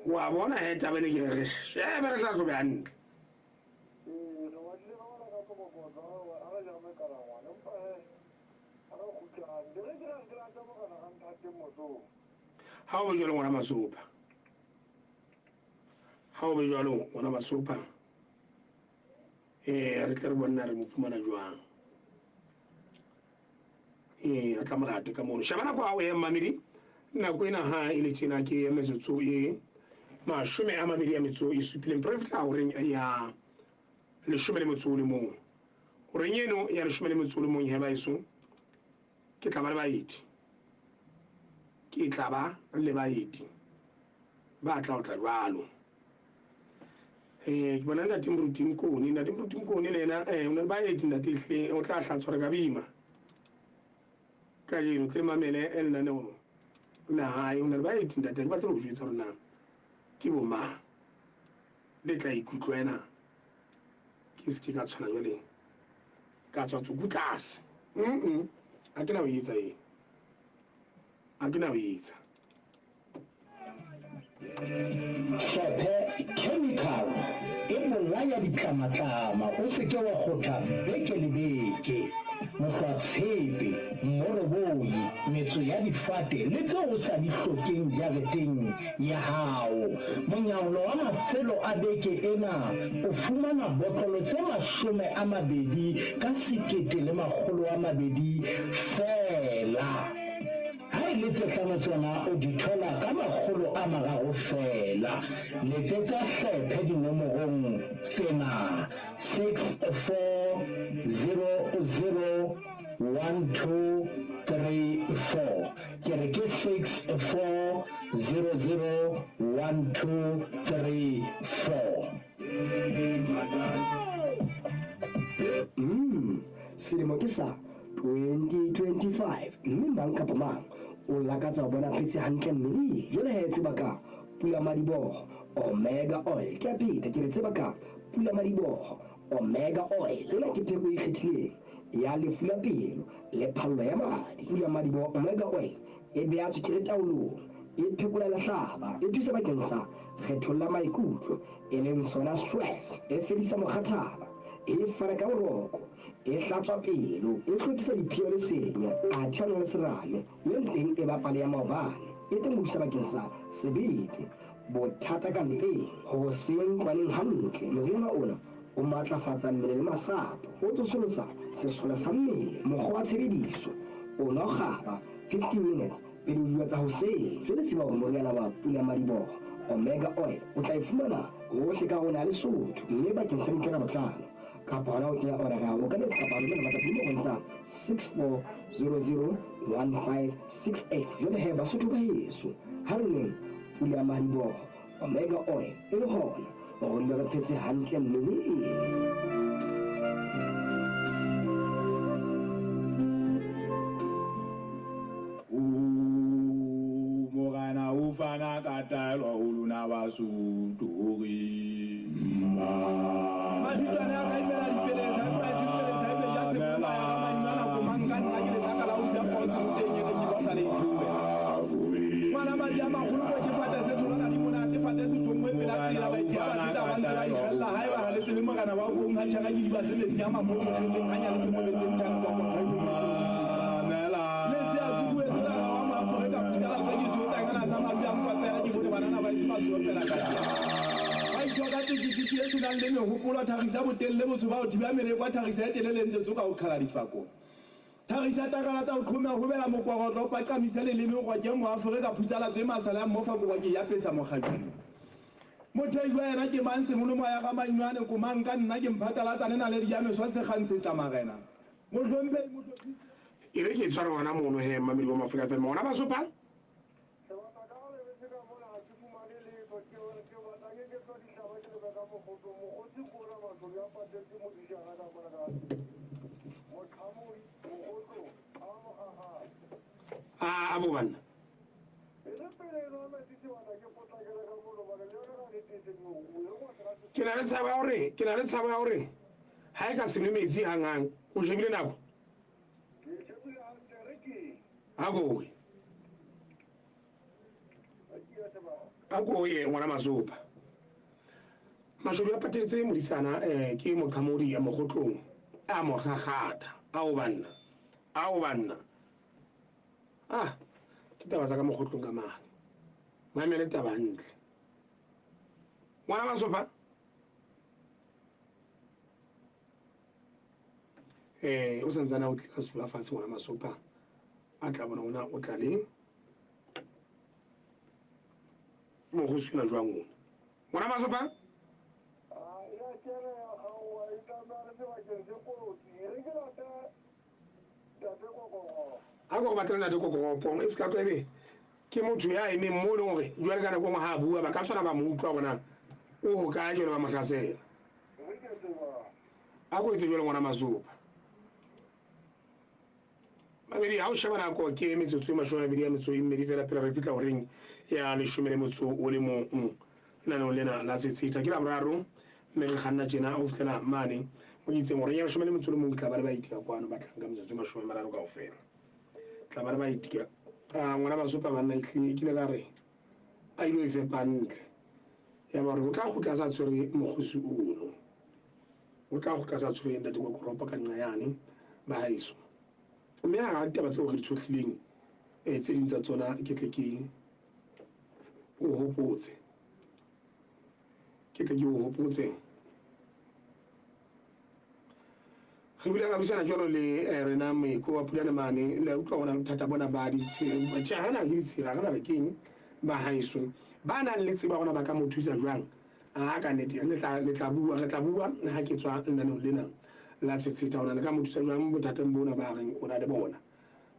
wa bona he tabene ke re shebe re tla tlobe hantle ha o be jwalo ngwana masopa ha o be jwalo ngwana masopa re tle re bona re mo fumana jwang a tla morate ka mono shabana kwa o mamedi nako ena ha ile tjena ke metsotso mashome a mabedi ya metso e supileng pre fitla o reng ya leshome le metso le mong o reng eno ya leshome le metso le mong he ba iso ke tla ba le baeti ke tla ba le baeti ba tla o tla jwalo ke bona nna timruti mkoni le ena o ne ba eti nna tihle o tla hlatswa re ka bima ka jeno ke mamele ena ne o na hae o ne ba eti nna ke batla go jwetsa rona ke boma le tla ikutlwena ke se ka tshwana jwale ka tswa tso kutlase a ke na o etsa a ke na o etsa
Hlophe chemical e bolaya ditlamatlama o se ke wa kgotha beke le beke Mohlwatshepe, Moroboi, metso ya difate le tseo o sa di hlokeng jareteng ya hao. Monyaolo wa mafelo a beke ena o fumana botlolo tse 20 ka 1,200 fela. Ha e le tse hlano tsona o di thola ka 300 fela. Letsetsa Hlephe dinomorong tsena 64001234. Ke re ke 64001234.
Selemo ke sa 2025 mme mang kapa mang o lakatsa ho bona phetse hantle mmeleng. Jwale he tseba ka Pula Madiboho Omega Oil ke a peta ke re tseba ka Pula Madiboho Omega Oil ena ke pheko e kgethileng ya lefu la pelo le phallo ya madi. Pula Madiboho Omega Oil e beha tswekere taolong, e phekola lehlaba, e thusa bakeng sa kgetholla maikutlo e leng sona stress, e fedisa mokgathala, e fana ka boroko, e hlatswa pelo, e hlwekisa diphio le senya, a thiana le serame, e teng e bapale ya maobane, e temohisa bakeng sa sebete, bothata ka mpeng, ho seng twaneng hantle. Moriana ona o matlafatsa mmele le masapo, o tsosolosa sesole sa mmele. Mokgwa wa tshebediso o no kgaba 15 minutes pele o diwa tsa hoseng. Jwale tseba hore moriana wa Pula Madiboho Omega Oil o tla e fumana hohle ka rona Lesotho, mme bakeng sa ntlha ka botlalo kapa hona o kenya order o ka letsa palo le matsatsi mo gontsha 64001568. Jwale he Basotho ba heso, ha re neng Pula Madiboho Omega Oil e le hona hore le re phetse hantle mmeleng.
Mogana o fana ka taelo ho lona Basotho hore
Mafitwana ya ka imela dipelesa, price dipelesa, e beja se mona ya ka manimana ko mangkana ke le taka la uja posa uteng ye ke bosa le ithuwe. Ngwana madi ya magolo ko ke fata se thola di mona te fata se thongwe pela tsela ba itia ba fita ba ntla ikgella ha eba le se le mogana wa go nka tshaka di ba se le tia mamono le le hanya le mo le teng kana kwa kwa mela le se a buwe tsela wa ma Afrika putala ba di zo tanga sa ma bia mpa pela di bone banana ba se ma zo pela ka dia. Ba ithoka tsikitsi e se nang le mehopolo thagisa botelle botho ba o thiba mele kwa thagisa e telele ntse tsoka o khala difako. Thagisa takala ta o tlhome go bela mokwago pa kamisa le leme go ke mo Afrika putala tse masala mo fa go ke ya pesa mo gajeng. Motho iwa yena ke mang se molo moya ga manywane ko mang ka nna ke mphatala tsane na le diame swa se gantse tsa magena. Mo tlhombe motho
e re ke tsara ngwana mono he mamedi wa Afrika fe mona ba sopa abo banna ke na le tshaba hore ha e ka se nwe metsi hangang o shebile nako ako ye ngwana Masopa mashodu a patetse modisana ke moqhamodi ya mogotlong a mo gagata ao banna ke taba tsa ka mogotlong ka mane mamele taba ntle ngwana Masopa o santsana o tlile ka sula fatshe ngwana Masopa a tla bona ona o tla le mo go sula jwang ona ngwana Masopa a go batla na de kokopong e ska tlebe ke motho ya eme mo le gore jwale kana go mo ha bua ba ka tshwana ba mo utlwa bona o ho ka jole ba mahlasela a go itse jole ngwana Masopa mabedi ha o shebana ko ke metsotso e mashome a mabedi ya metso e mmedi fela pela re fitla goreng ya leshome le motso o le mo nanong lena la setshita ke la boraro mme re kganna tjena o fitlela mane mo itseng gore ya leshome le motso le mongwe tla ba le ba itika kwano ba tlang ka metsotso e mashome a mararo kaofela tla ba le ba itika ngwana Masopa banna ekile ka re a ilo e fepa ntle ya ba gore o tla go tla sa tshwere mogosi ono o tla go tla sa tshwere ntate ko koropa ka nna yane ba haiso mme ga taba tseo re di tshotlileng tse ding tsa tsona ke tle ke o hopotse re bile ga busana jalo le rena Moiko wa Pulana mane le utlwa bona bothata bona ba ditshila batjha hana le ditshila ga na rekeng ba haiso ba nang le tseba bona ba ka mo thusa jwang a ka nete re tla bua ha ke tswa nna lena la tsetsita ona le ka mo thusa jwang bothateng bona ba reng ona le bona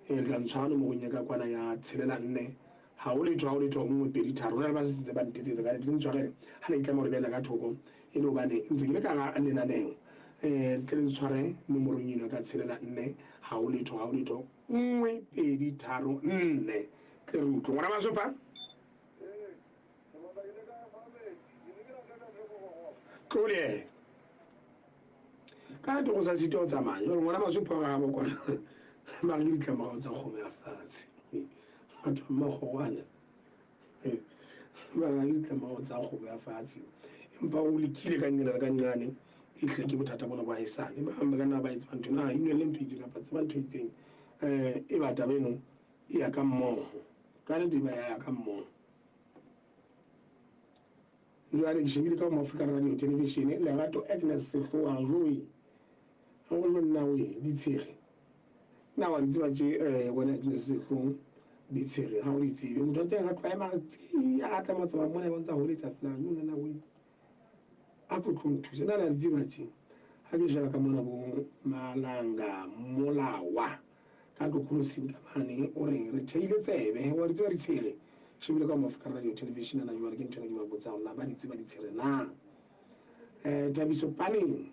e tla ntshwana mo gonya ka kwana ya tshelela nne ha o le twa nngwe pedi tharo rena ba se ba ntetsetse ka le ntshware ha le itla mo re bela ka thoko e le bane ntse ke le ka ga lenaneo ke le tshware nomorong eno ka tshelela nne ha o letho nngwe pedi tharo nne ke re utlwe ngwana masopa kole ka go sa sitwa tsamaya gore ngwana masopa ga bo kwana ba re ditlamorao tsa kgomo ya fatshe batho mmogowana ba re ditlamorao tsa kgomo ya fatshe empa o lekile ka nnyane e tle ke bothata bona ba haisane ba hambe ka nna ba itse bantho na ino le ntho itse kapa tse bantho itseng e bata beno e ya ka mmogo ka ne diba ya ka mmogo jwale ke shebile ka mo Africa Radio Television le gato Agnes Sefoa Joy go le nna we ditshege na wa ditse ba tse bona Agnes Sefoa ditshege ha o ditse be motho teng ga twa ema tsi ya ta mo tsama mona bontsa ho letsa fela nna na we a go thusa na ditse ba tse ha ke jala ka mona bo malanga molawa ka go khulosinga mane o re theile tsebe wa ditse ba ditshege shebile ka mo Africa Radio Television na jwale ke ntse ke ba botsa ona ba ditse ba ditshege na Tabiso Paneng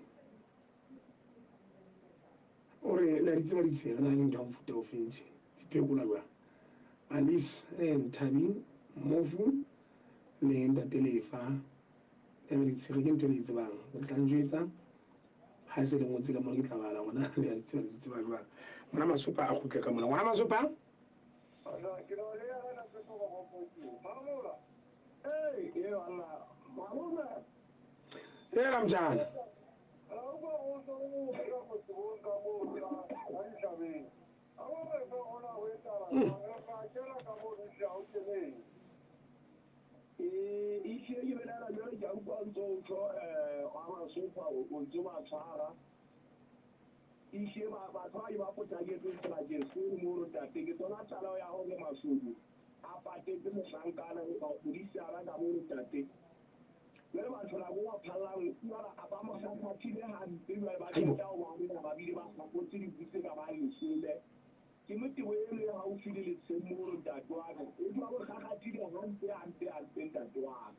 ore la ditse ba ditshege na ntho go futa ofenje diphekola jwa Alice Ntabi Mofu le Ndatelefa e re ditshege ke ntho le itse bang o tla njwetsa ha se le ngotse ka mo ke tlabala gona le ditse ba jwa mona masopa a khutle ka mona ngwana masopa Era mjana.
Ishe ba twa ba potake ke tsela je se mo ro ta te ke tsona tsala ya ho le masudu a pate ke mohlankana ba pudisa ra ga mo ro ta te le ba tsala go wa phalang tsara a ba mo sa phathile ha ntse ba ba ta wa ba bile ba sa go tsi di buse ka ba le sele ke motho we le ha o file le tse mo ro ta twa e twa go ga ti di ha ntse a ntse twa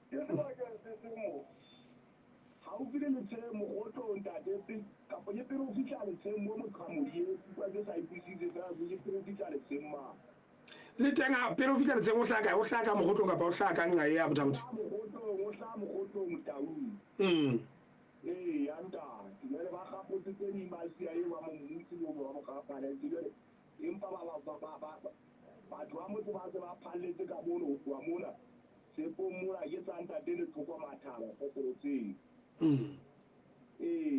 ke ba ke se mo ha o bile le tse mogoto ntate ka po ye pero fitla le tse mo mo khamodi kwa ke sa ipusitse ka bo ye pero fitla le tse ma
le tenga pero fitla le tse o hlaka mogoto ka ba o hlaka nga ya bothabuthi
mogoto mtaung anda le ba ga po tse ni ba sia ye wa mo mutsi mo mo ka pa le dire empa ba batho ba motse ba se ba phalletse ka mono wa mona se po mura ye tsanta tele thoko mathaba go go tse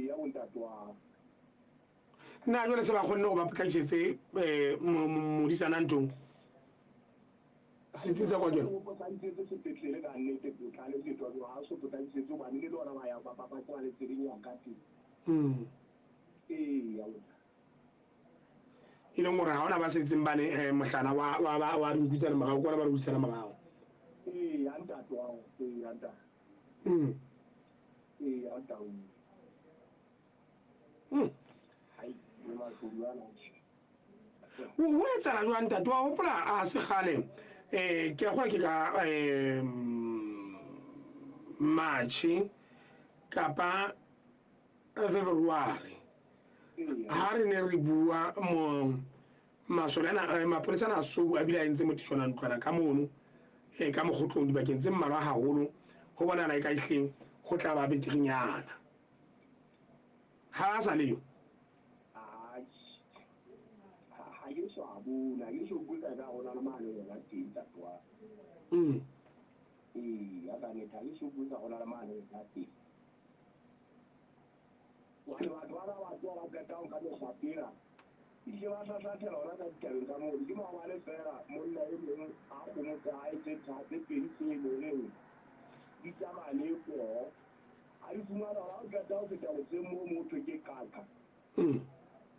ya untatwa
na jole se ba kgonne go ba potlaisetse modisana ntong se tsa kwa jona
go tsantse se petlele ka nnete go tlale se twa go ha so potlaisetse ba ne le lona ba ya ba tswa le tsedi ya kati ya
ile ngore ha ona ba setseng bane mohlana wa rinkutsana magago kwa ba re butsana magago
ya ntatwa ya ntatwa
o etsala jwang tate wa gopola a se gale ke a gola ke ka March kapa February ha re ne re bua mo masolana mapolesa na so a bila entse motishona ntlwana ka mono ka mogotlong di bakeng tse mmalwa haholo go bona la ka ihleng go tla ba beterinyana ha sa le
ha ye so abula ye so buka ka ona mane ya tinta twa ya ka ne tali so buka ona mane ya tinta wa ba ba ka taong ka mo sapira ke ba sa sa tela ona ka ditabeng ka mo di mo ba le fela monna e mong a go mo ka e tse thate pedi se le le di tama le ko a di fumana ba ka taong ke tao tse mo motho ke kaka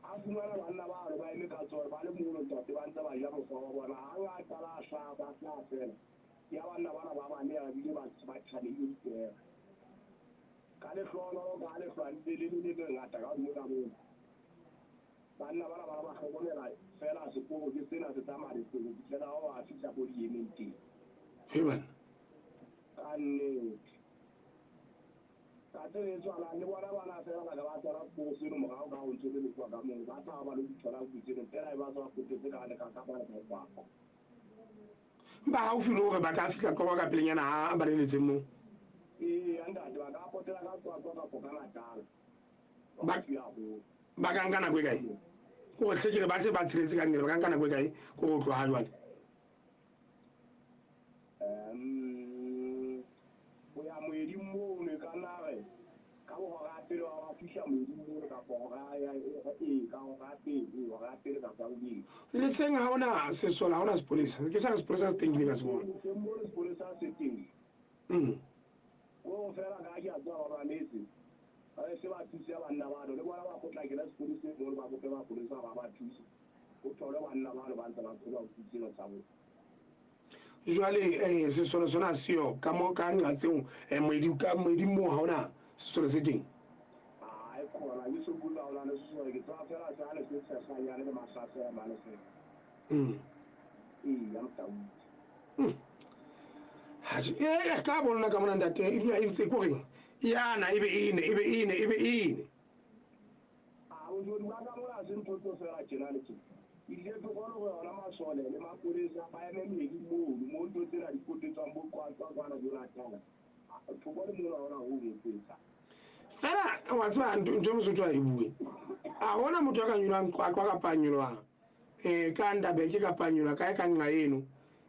a fumana banna ba re ba ile ka tsora ba le mo lo tote ba ntse ba ja mo go bona a nga tala sa ba tla fela ya banna ba ba ne a bile ba tshale le ke ka le hlono ka le hlwante le le ngata ka mo ka mo banna ba hlokomela fela sekolo ke sena se tsamaya sekolo ke tla o a fitla go di ementi
heban
ka nne ka tsene tswana le bona bana fela ba ba tsara go se no mo ga o ntse le kwa ka mo ba tla ba le dithola go tsene fela e ba tswa go tse ka le ka ba le ba
ba ha o filo gore ba ka fitla kwa ka pelenyana a ba le letseng mo
anda ba ka potela ka tswa ka pokana tala
ba ka nka nako e kae ko go tlhekele ba tle ba tshiretse ka nnele ba ka nka nako e kae ko go tloga jwale
go ya moedi mo ne ka nare ka go ga pele wa fiša moedi mo ka go ga ya ka go ga pele wa ga pele ka ka go
le seng ha ona sesola ha ona sepolesa ke sa sepolesa se teng ka se bona
mo sepolesa se teng go fela ga ya tswa ba metse a se ba thusa banna ba le bona ba go tla ke la sepolesa mo ba go ba polisa ba ba thusa o thole banna ba le ba ntse ba tsela go tsela tsa bo
jwale sesola sona seo ka mo ka nna tseo moedi mo ha ona sesola se teng
ai khona le so bula ona le so ke tsa fela sa le se sa sa ya le ma sa sa ma le se ya mta
ha ka bona ka mona ntate e bua ntse ko reng yana ebe ine
a o jo ba ka mona se ntotso fela ke na le ke ile to go go ona masole le mapolesa ba eme medi mo ntse tsela di potetsang bo kwa na bona tala to go le mo ona ho betsa
fela wa tswa ntho mo sotho a e bue a hona motho a ka nyulang kwa ka panyulwa ka ndabe ke ka panyulwa ka ka nqa eno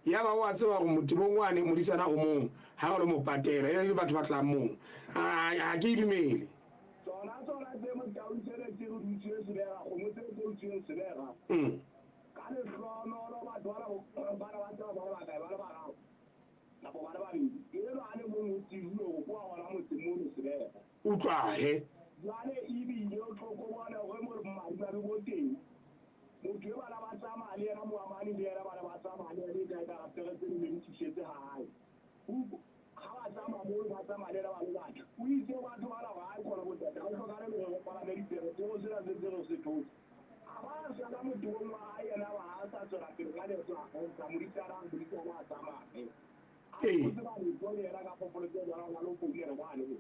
ya ba wa tswa go motibong wane modisana o mong ha go le mo patela ile batho ba tla mo a ke dumele
tsona tse mo ka o tsere ke go ditse se bega go mo tsere go ditse se bega ka le hlono lo ba dwala ba ba ka ba na bo ba ba ile lo ane mo motsi lo go wa gona motsi mo se bega
utlwa he
jwale ebile o tlhoko bona gore mo madi ba bo teng motho yo bana ba tsamaya le yena moamane le yena bana ba tsamaya le yena ka ka peretse le mo tshetse hae ha ba tsamaya mo ba tsamaya le ba le batho o itse batho ba la ga a kgona go tata o tlhoka le go para le diperetse go se la se se thotse a ba sa ka motho wa yena ba a sa tsora pele ga le tswa go tsa mo ditara a tsamaya a go ba le bone yena ka popolo tse jana ga lo go ile ba le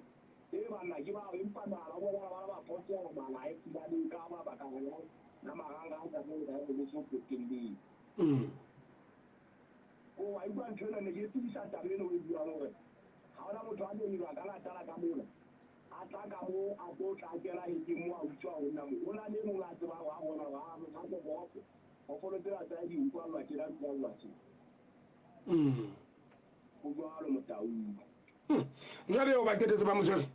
banna ke ba empa ba ba potse ba la e tla di ka ba ka ga na maganga a tsamo ga go so peteng o ai ba ntse ne ke tisa tabelo e bua gore ha ona motho a le ira ka la tala ka mona a tla ka mo a go tla kela e ke mo a utswa ona mo ona le mo la tseba wa bona wa ga go go o folo tla tsa di utlwa lwa ke la bua lwa tse o bua lo motau
jwale o ba ketetse ba motswere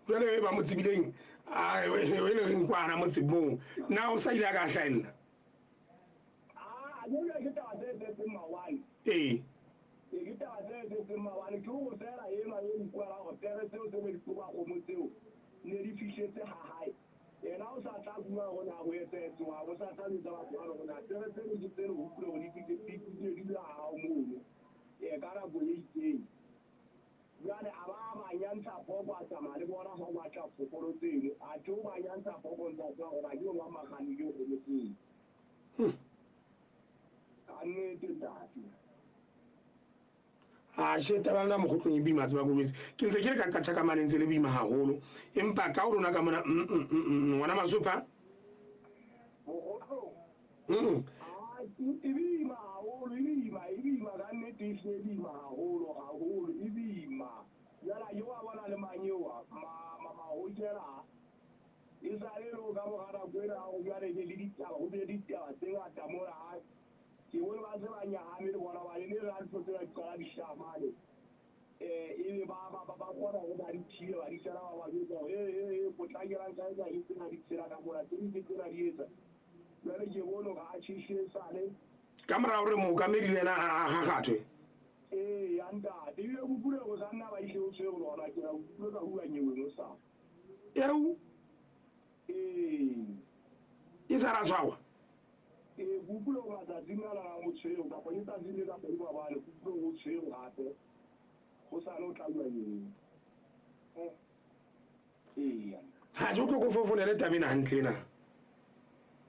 jwale ba mo tsibileng e le reng kwana mo tsibong na o sa ile ka hlaella
ne di fihletse ha hae yena o sa tla bua go na go etsetse wa go sa tla ditsa batho ba go na tsere di tsere go pula go di fitlhe di la ha mo ka ra go itseng jwale a ba ba nyantsa poko a tsamaya le bona go batla fokolo tseno a tlo ba nyantsa poko ntsa tswa go ba ke wa magani yo go letseng ka nnete tati
a sheta ba nna mogotlong e boima tseba kobetse ke ntse ke re ka katšha ka mane ntse le boima haholo empa ka o rona ka mona ngwana masopa
ibima haholo ibima ka nnete e bima haholo ibima jala yo a bona le manyewa mahojela e sa le lo ka mogara kwena go bjale le ditaba go bile ditaba tse ebe ba kgona go ba di thile ba di tsena ba jwetsa potlakelang ka e tsena di tsela ka mona tse di tsena di etsa jwale ke bone ga a tšhišile sale
ka morago gore mookamedi le ena a gagathwe
ya ntate ebile bopule go sa nna ba ile o tshwe go lona ke ra bopule ka hua nyeweng sa
eo e sa ra tshwarwa
bopule go matsatsing a nana go tshwego kapa ke tsatsi le kapa di mabale bopule go tshwego gape go sane o tla bua nyeweng
ga je o tlo ko fofolele tabeng gantle ena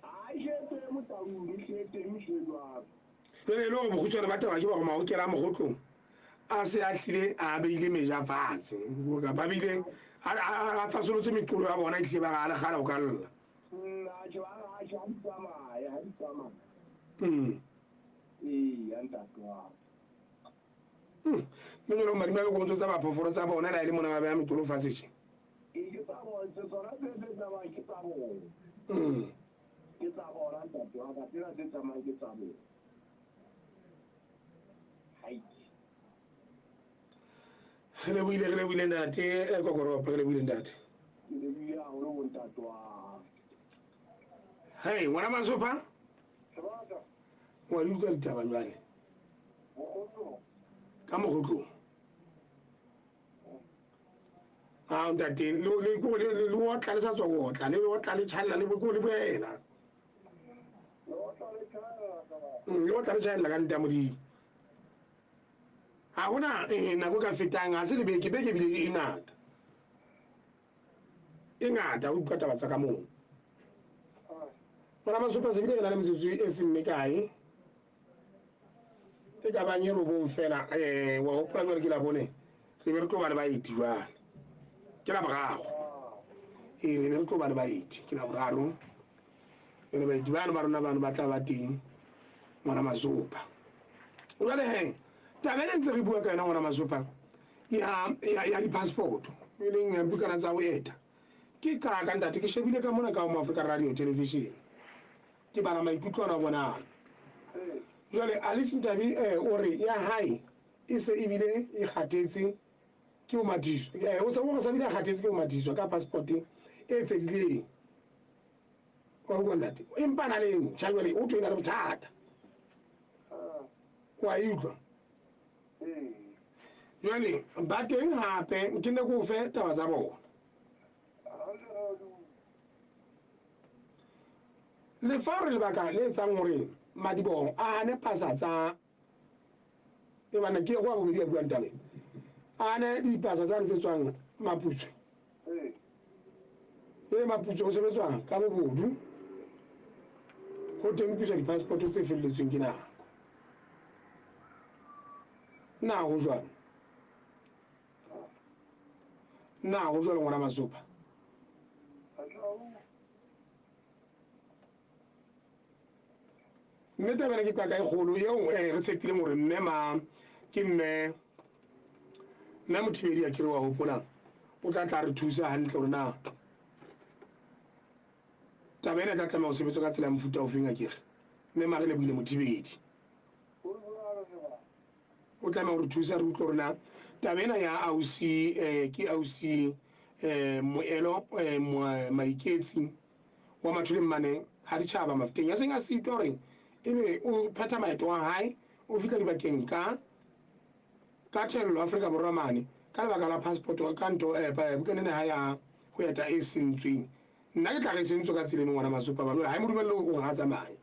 aishete motaung ehlete mešwejwang
jale e le gore bokhutswane ba taba ke ba go maokela mogotlong a se a tlile a beile meja fatshe ba bile a fasolotse meqolo ya bona etlile ba ga a legala go ka lla menyolo madimo a be kontso tsa baphoforo tsa bona la e le mona ba beya metolo fatshe
ke tsa bona ntate wa ka tsena tse tsamayng ke tsa bona
ge le buile ntate kokoropa ge le buile ntate
ke lebile gagolo bo ntate wa
hei ngwana masopa wa di utlwa ditaba jale ka mogotlong a ntate le otla le sa tswa go otla le otla le tšhalela le boko le boela le otla le tšhalela ka nte ya modimo ga gona nako ka fetang ga se lebeke beke bile e ngata o utlwa taba tsa ka moo ngwana masopa se bile ke na le metsotso e semme kae e ka banye robong fela wa gopola jale ke la bone re be re tlo ba le baeti jale ke la borago re ne re tlo ba le baeti ke la boraro ene baeti bano ba rona bano ba tla ba teng ngwana masopa jale he tabele ntse re bua ka yona ngwana masopa ya di-passporto e leng bukana tsa go eta ke ka ntate ke shebile ka mona ka mo Africa Radio Television ke bana maikutlwana a bonang jale Alice Ntabi o re ya hae e se ebile e kgathetse ke o madiso o sa bile a kgathetse ke o madiso ka passport e fedileng wa go ntate empa na le ntšha jale o tlo ena le bothata wa utlwa jale ba teng gape ke ne ko fe taba tsa bona le fa re lebaka le etsang gore madibong a ne pasa tsa e bana ke go a bobedi a buang tabeng a ne dipasa tsa tse tswang maputswe maputswe go sebetswang ka bobodu go teng pusa di-passport tse feleletsweng ke nako go jwalo ngwana masopa mme tabena ke kaka e kgolo eo re tshepileng gore ke mme mothibedi a kere wa gopolang o tla re thusa gantle gore na taba ena tla tlamea go sebetsa ka tsela ya mofuta ofeng a kere mme mare le buile mothibedi o tlamea gore thusa re utlwe gore na taba ena ya ausi ke ausi moelo maiketsi wa matholeng maneng ga ditšhaba mafuteng ya seng a se itwa gore ebe o pheta maeto wa hae o fitlha dibakeng ka thelelo Afrika Borwa mane ka lebaka la passport ka nto bukanene ha ya go eta e sentsweng nna ke tla re sentswe ka tseleng ngwana masopa ba ha e modumelele go ga tsamaye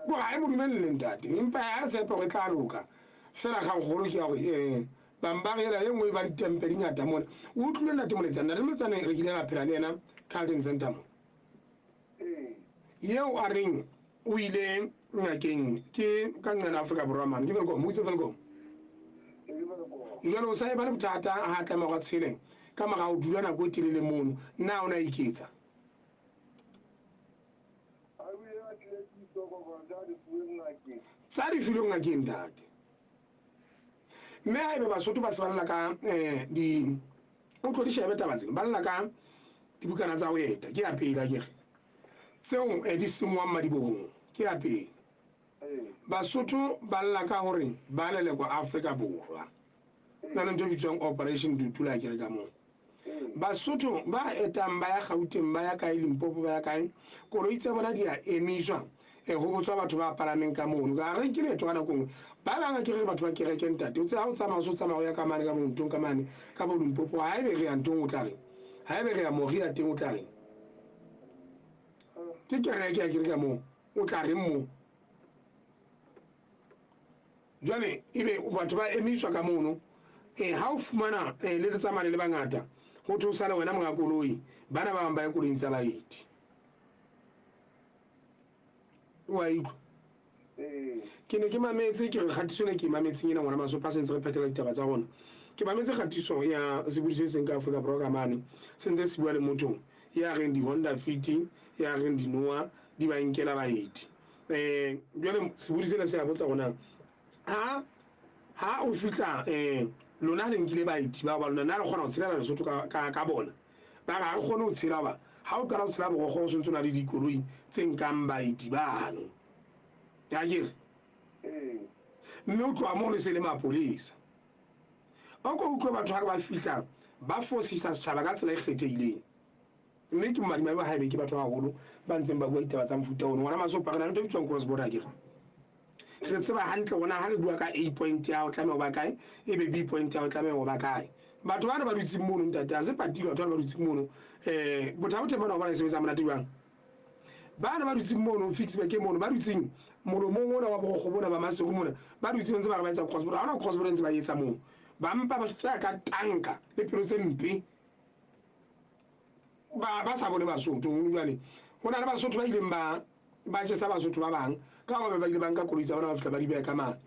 bo ha e modumelele ntate empa ya re tshepa go tla loka fela ga golo ke ya go bambagela ye nngwe ba ditempe dingata mona o utlwile nnate moletsana re moletsane re kile ga phela le ena Carlton Center mo yeo a reng o ile ngakeng ke ka nqena Afrika Borwa mane ke Velkom o itse Velkom jalo o sa e ba le bothata ha tlamega go tsheleng ka maga o dula nako e telele mono nna o na iketsa tsa di fileng ngakeng ntate mme ha ebe Basotho ba se ba lela ka o tlo di shebe tabatseng ba lela ka dibukana tsa go eta ke a pela kere tseo di sengwang madibong ke a pela Basotho ba lela ka gore ba lele kwa Afrika Borwa na le ntho bitswang operation Dutula ke re ka moo Basotho ba etang ba ya Gauteng ba ya kae Limpopo ba ya kae koloi tsa bona di a emiswa go botswa batho ba palameng ka mono ka re ke letho kana kongwe ba banga ke re batho ba kereke ntate o tsa ha o tsamaya so tsamaya ya ka mane ka montong ka mane ka bo Limpopo ha ebe re ya ntong o tla re ha ebe re ya Moria teng o tla re ke kereke ya ke ka moo o tla re mo jwale ebe batho ba emiswa ka mono ha o fumana le le tsamaya le bangata go thusa le wena mga koloi bana ba bang ba go ntsa laiti wa itlo ke ne ke mametse ke re khatiso ne ke mametse ina ngwana maso pasentse re phetela ditaba tsa gona ke mametse khatiso ya sebudise seng ka Africa programane sentse se bua le motho ya reng di Honda Fit ya reng di Noah di ba nkela baeti jwale sebudise le se a botsa gona ha o fitla lona le nkile baeti ba lona na re gona go tshela Lesotho ka bona ba ga re gone go tshela ba ha o ka ra tshela go go sentse na le dikoloi tseng kang baeti bano ya ke mme o tloa mo le se le mapolisa o ko utlwe batho ga ba fitla ba fosisa setšhaba ka tsela e kgethehileng mme ke madima ba haebe ke batho haholo ba ntseng ba bua ditaba tsa mofuta ono ngwana maso pagana ntho bitswang cross border ke re tseba hantle gona ha re bua ka A point ya o tlameha o ba kae e be B point ya o tlameha o ba kae batho ba dutse mono ntate a se patile batho ba dutse mono bothabothe bona ba sebetsa monate jwang bana ba dutse mono fix be ke mono ba dutse mono mo ngona wa go bona ba masego mona ba dutse ntse ba re ba etsa cross border ha ona cross border ntse ba etsa mo ba mpa ba tla ka tanka le pelo tse mpe ba sa bone Basotho jwale gona le Basotho ba ileng ba je sa Basotho ba bang ka ba ba ile banka kolitsa bona ba fitla ba di be ka mane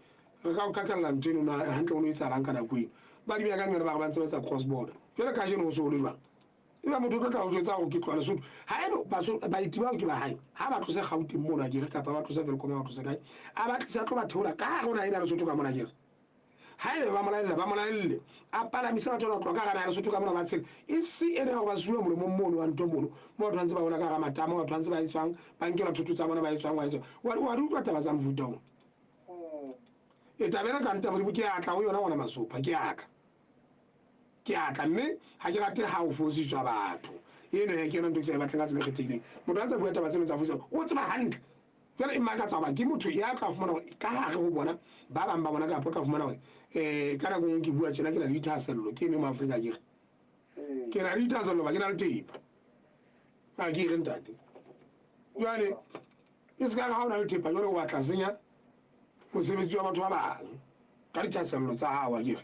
re ka ka kana nteno na hantle o no itsa ranka na kwini ba di be ka ngwana ba ba ntse ba tsa cross border jwale ka jeno so le jwang eba motho ka o tsa go ke tlwa Lesotho ha eno ba itiba ke ba hae ha ba tlose Gauteng mona ke re ka ba tlose velkom ba tlose kae a ba tlisa tlo ba theola ka gona ina Lesotho ka mona ke re ha ebe ba molaile a palamisa batho ba tloka kana Lesotho ka mona ba tsela e si ene go ba suwa mo mono wa ntomono mo batho ntse ba bona ka ga matamo batho ntse ba itswang ba nkela thotho tsa bona ba itswang wa itso wa ri utlwa taba tsa mvutong e tabela ka ntaba ke atla o yona ngwana masopa ke atla mme ha ke rate ha o fosiswa batho eno ya ke ntse ba tla tsela kgethileng motho a ntse bua taba tse tsa fosa o tseba hantle jwale e makatsa ba ke motho ya ka fumana ka hare go bona ba bang ba bona ka po ka fumana ka na go ke bua tsena ke na le itasello ke ne mo Afrika ke na le itasello ba ke na le tipa a ke re ntate jwale e se ka ga ona le tipa jwale wa tla senya mosebetsi wa batho ba bang ka itasello tsa hawa ke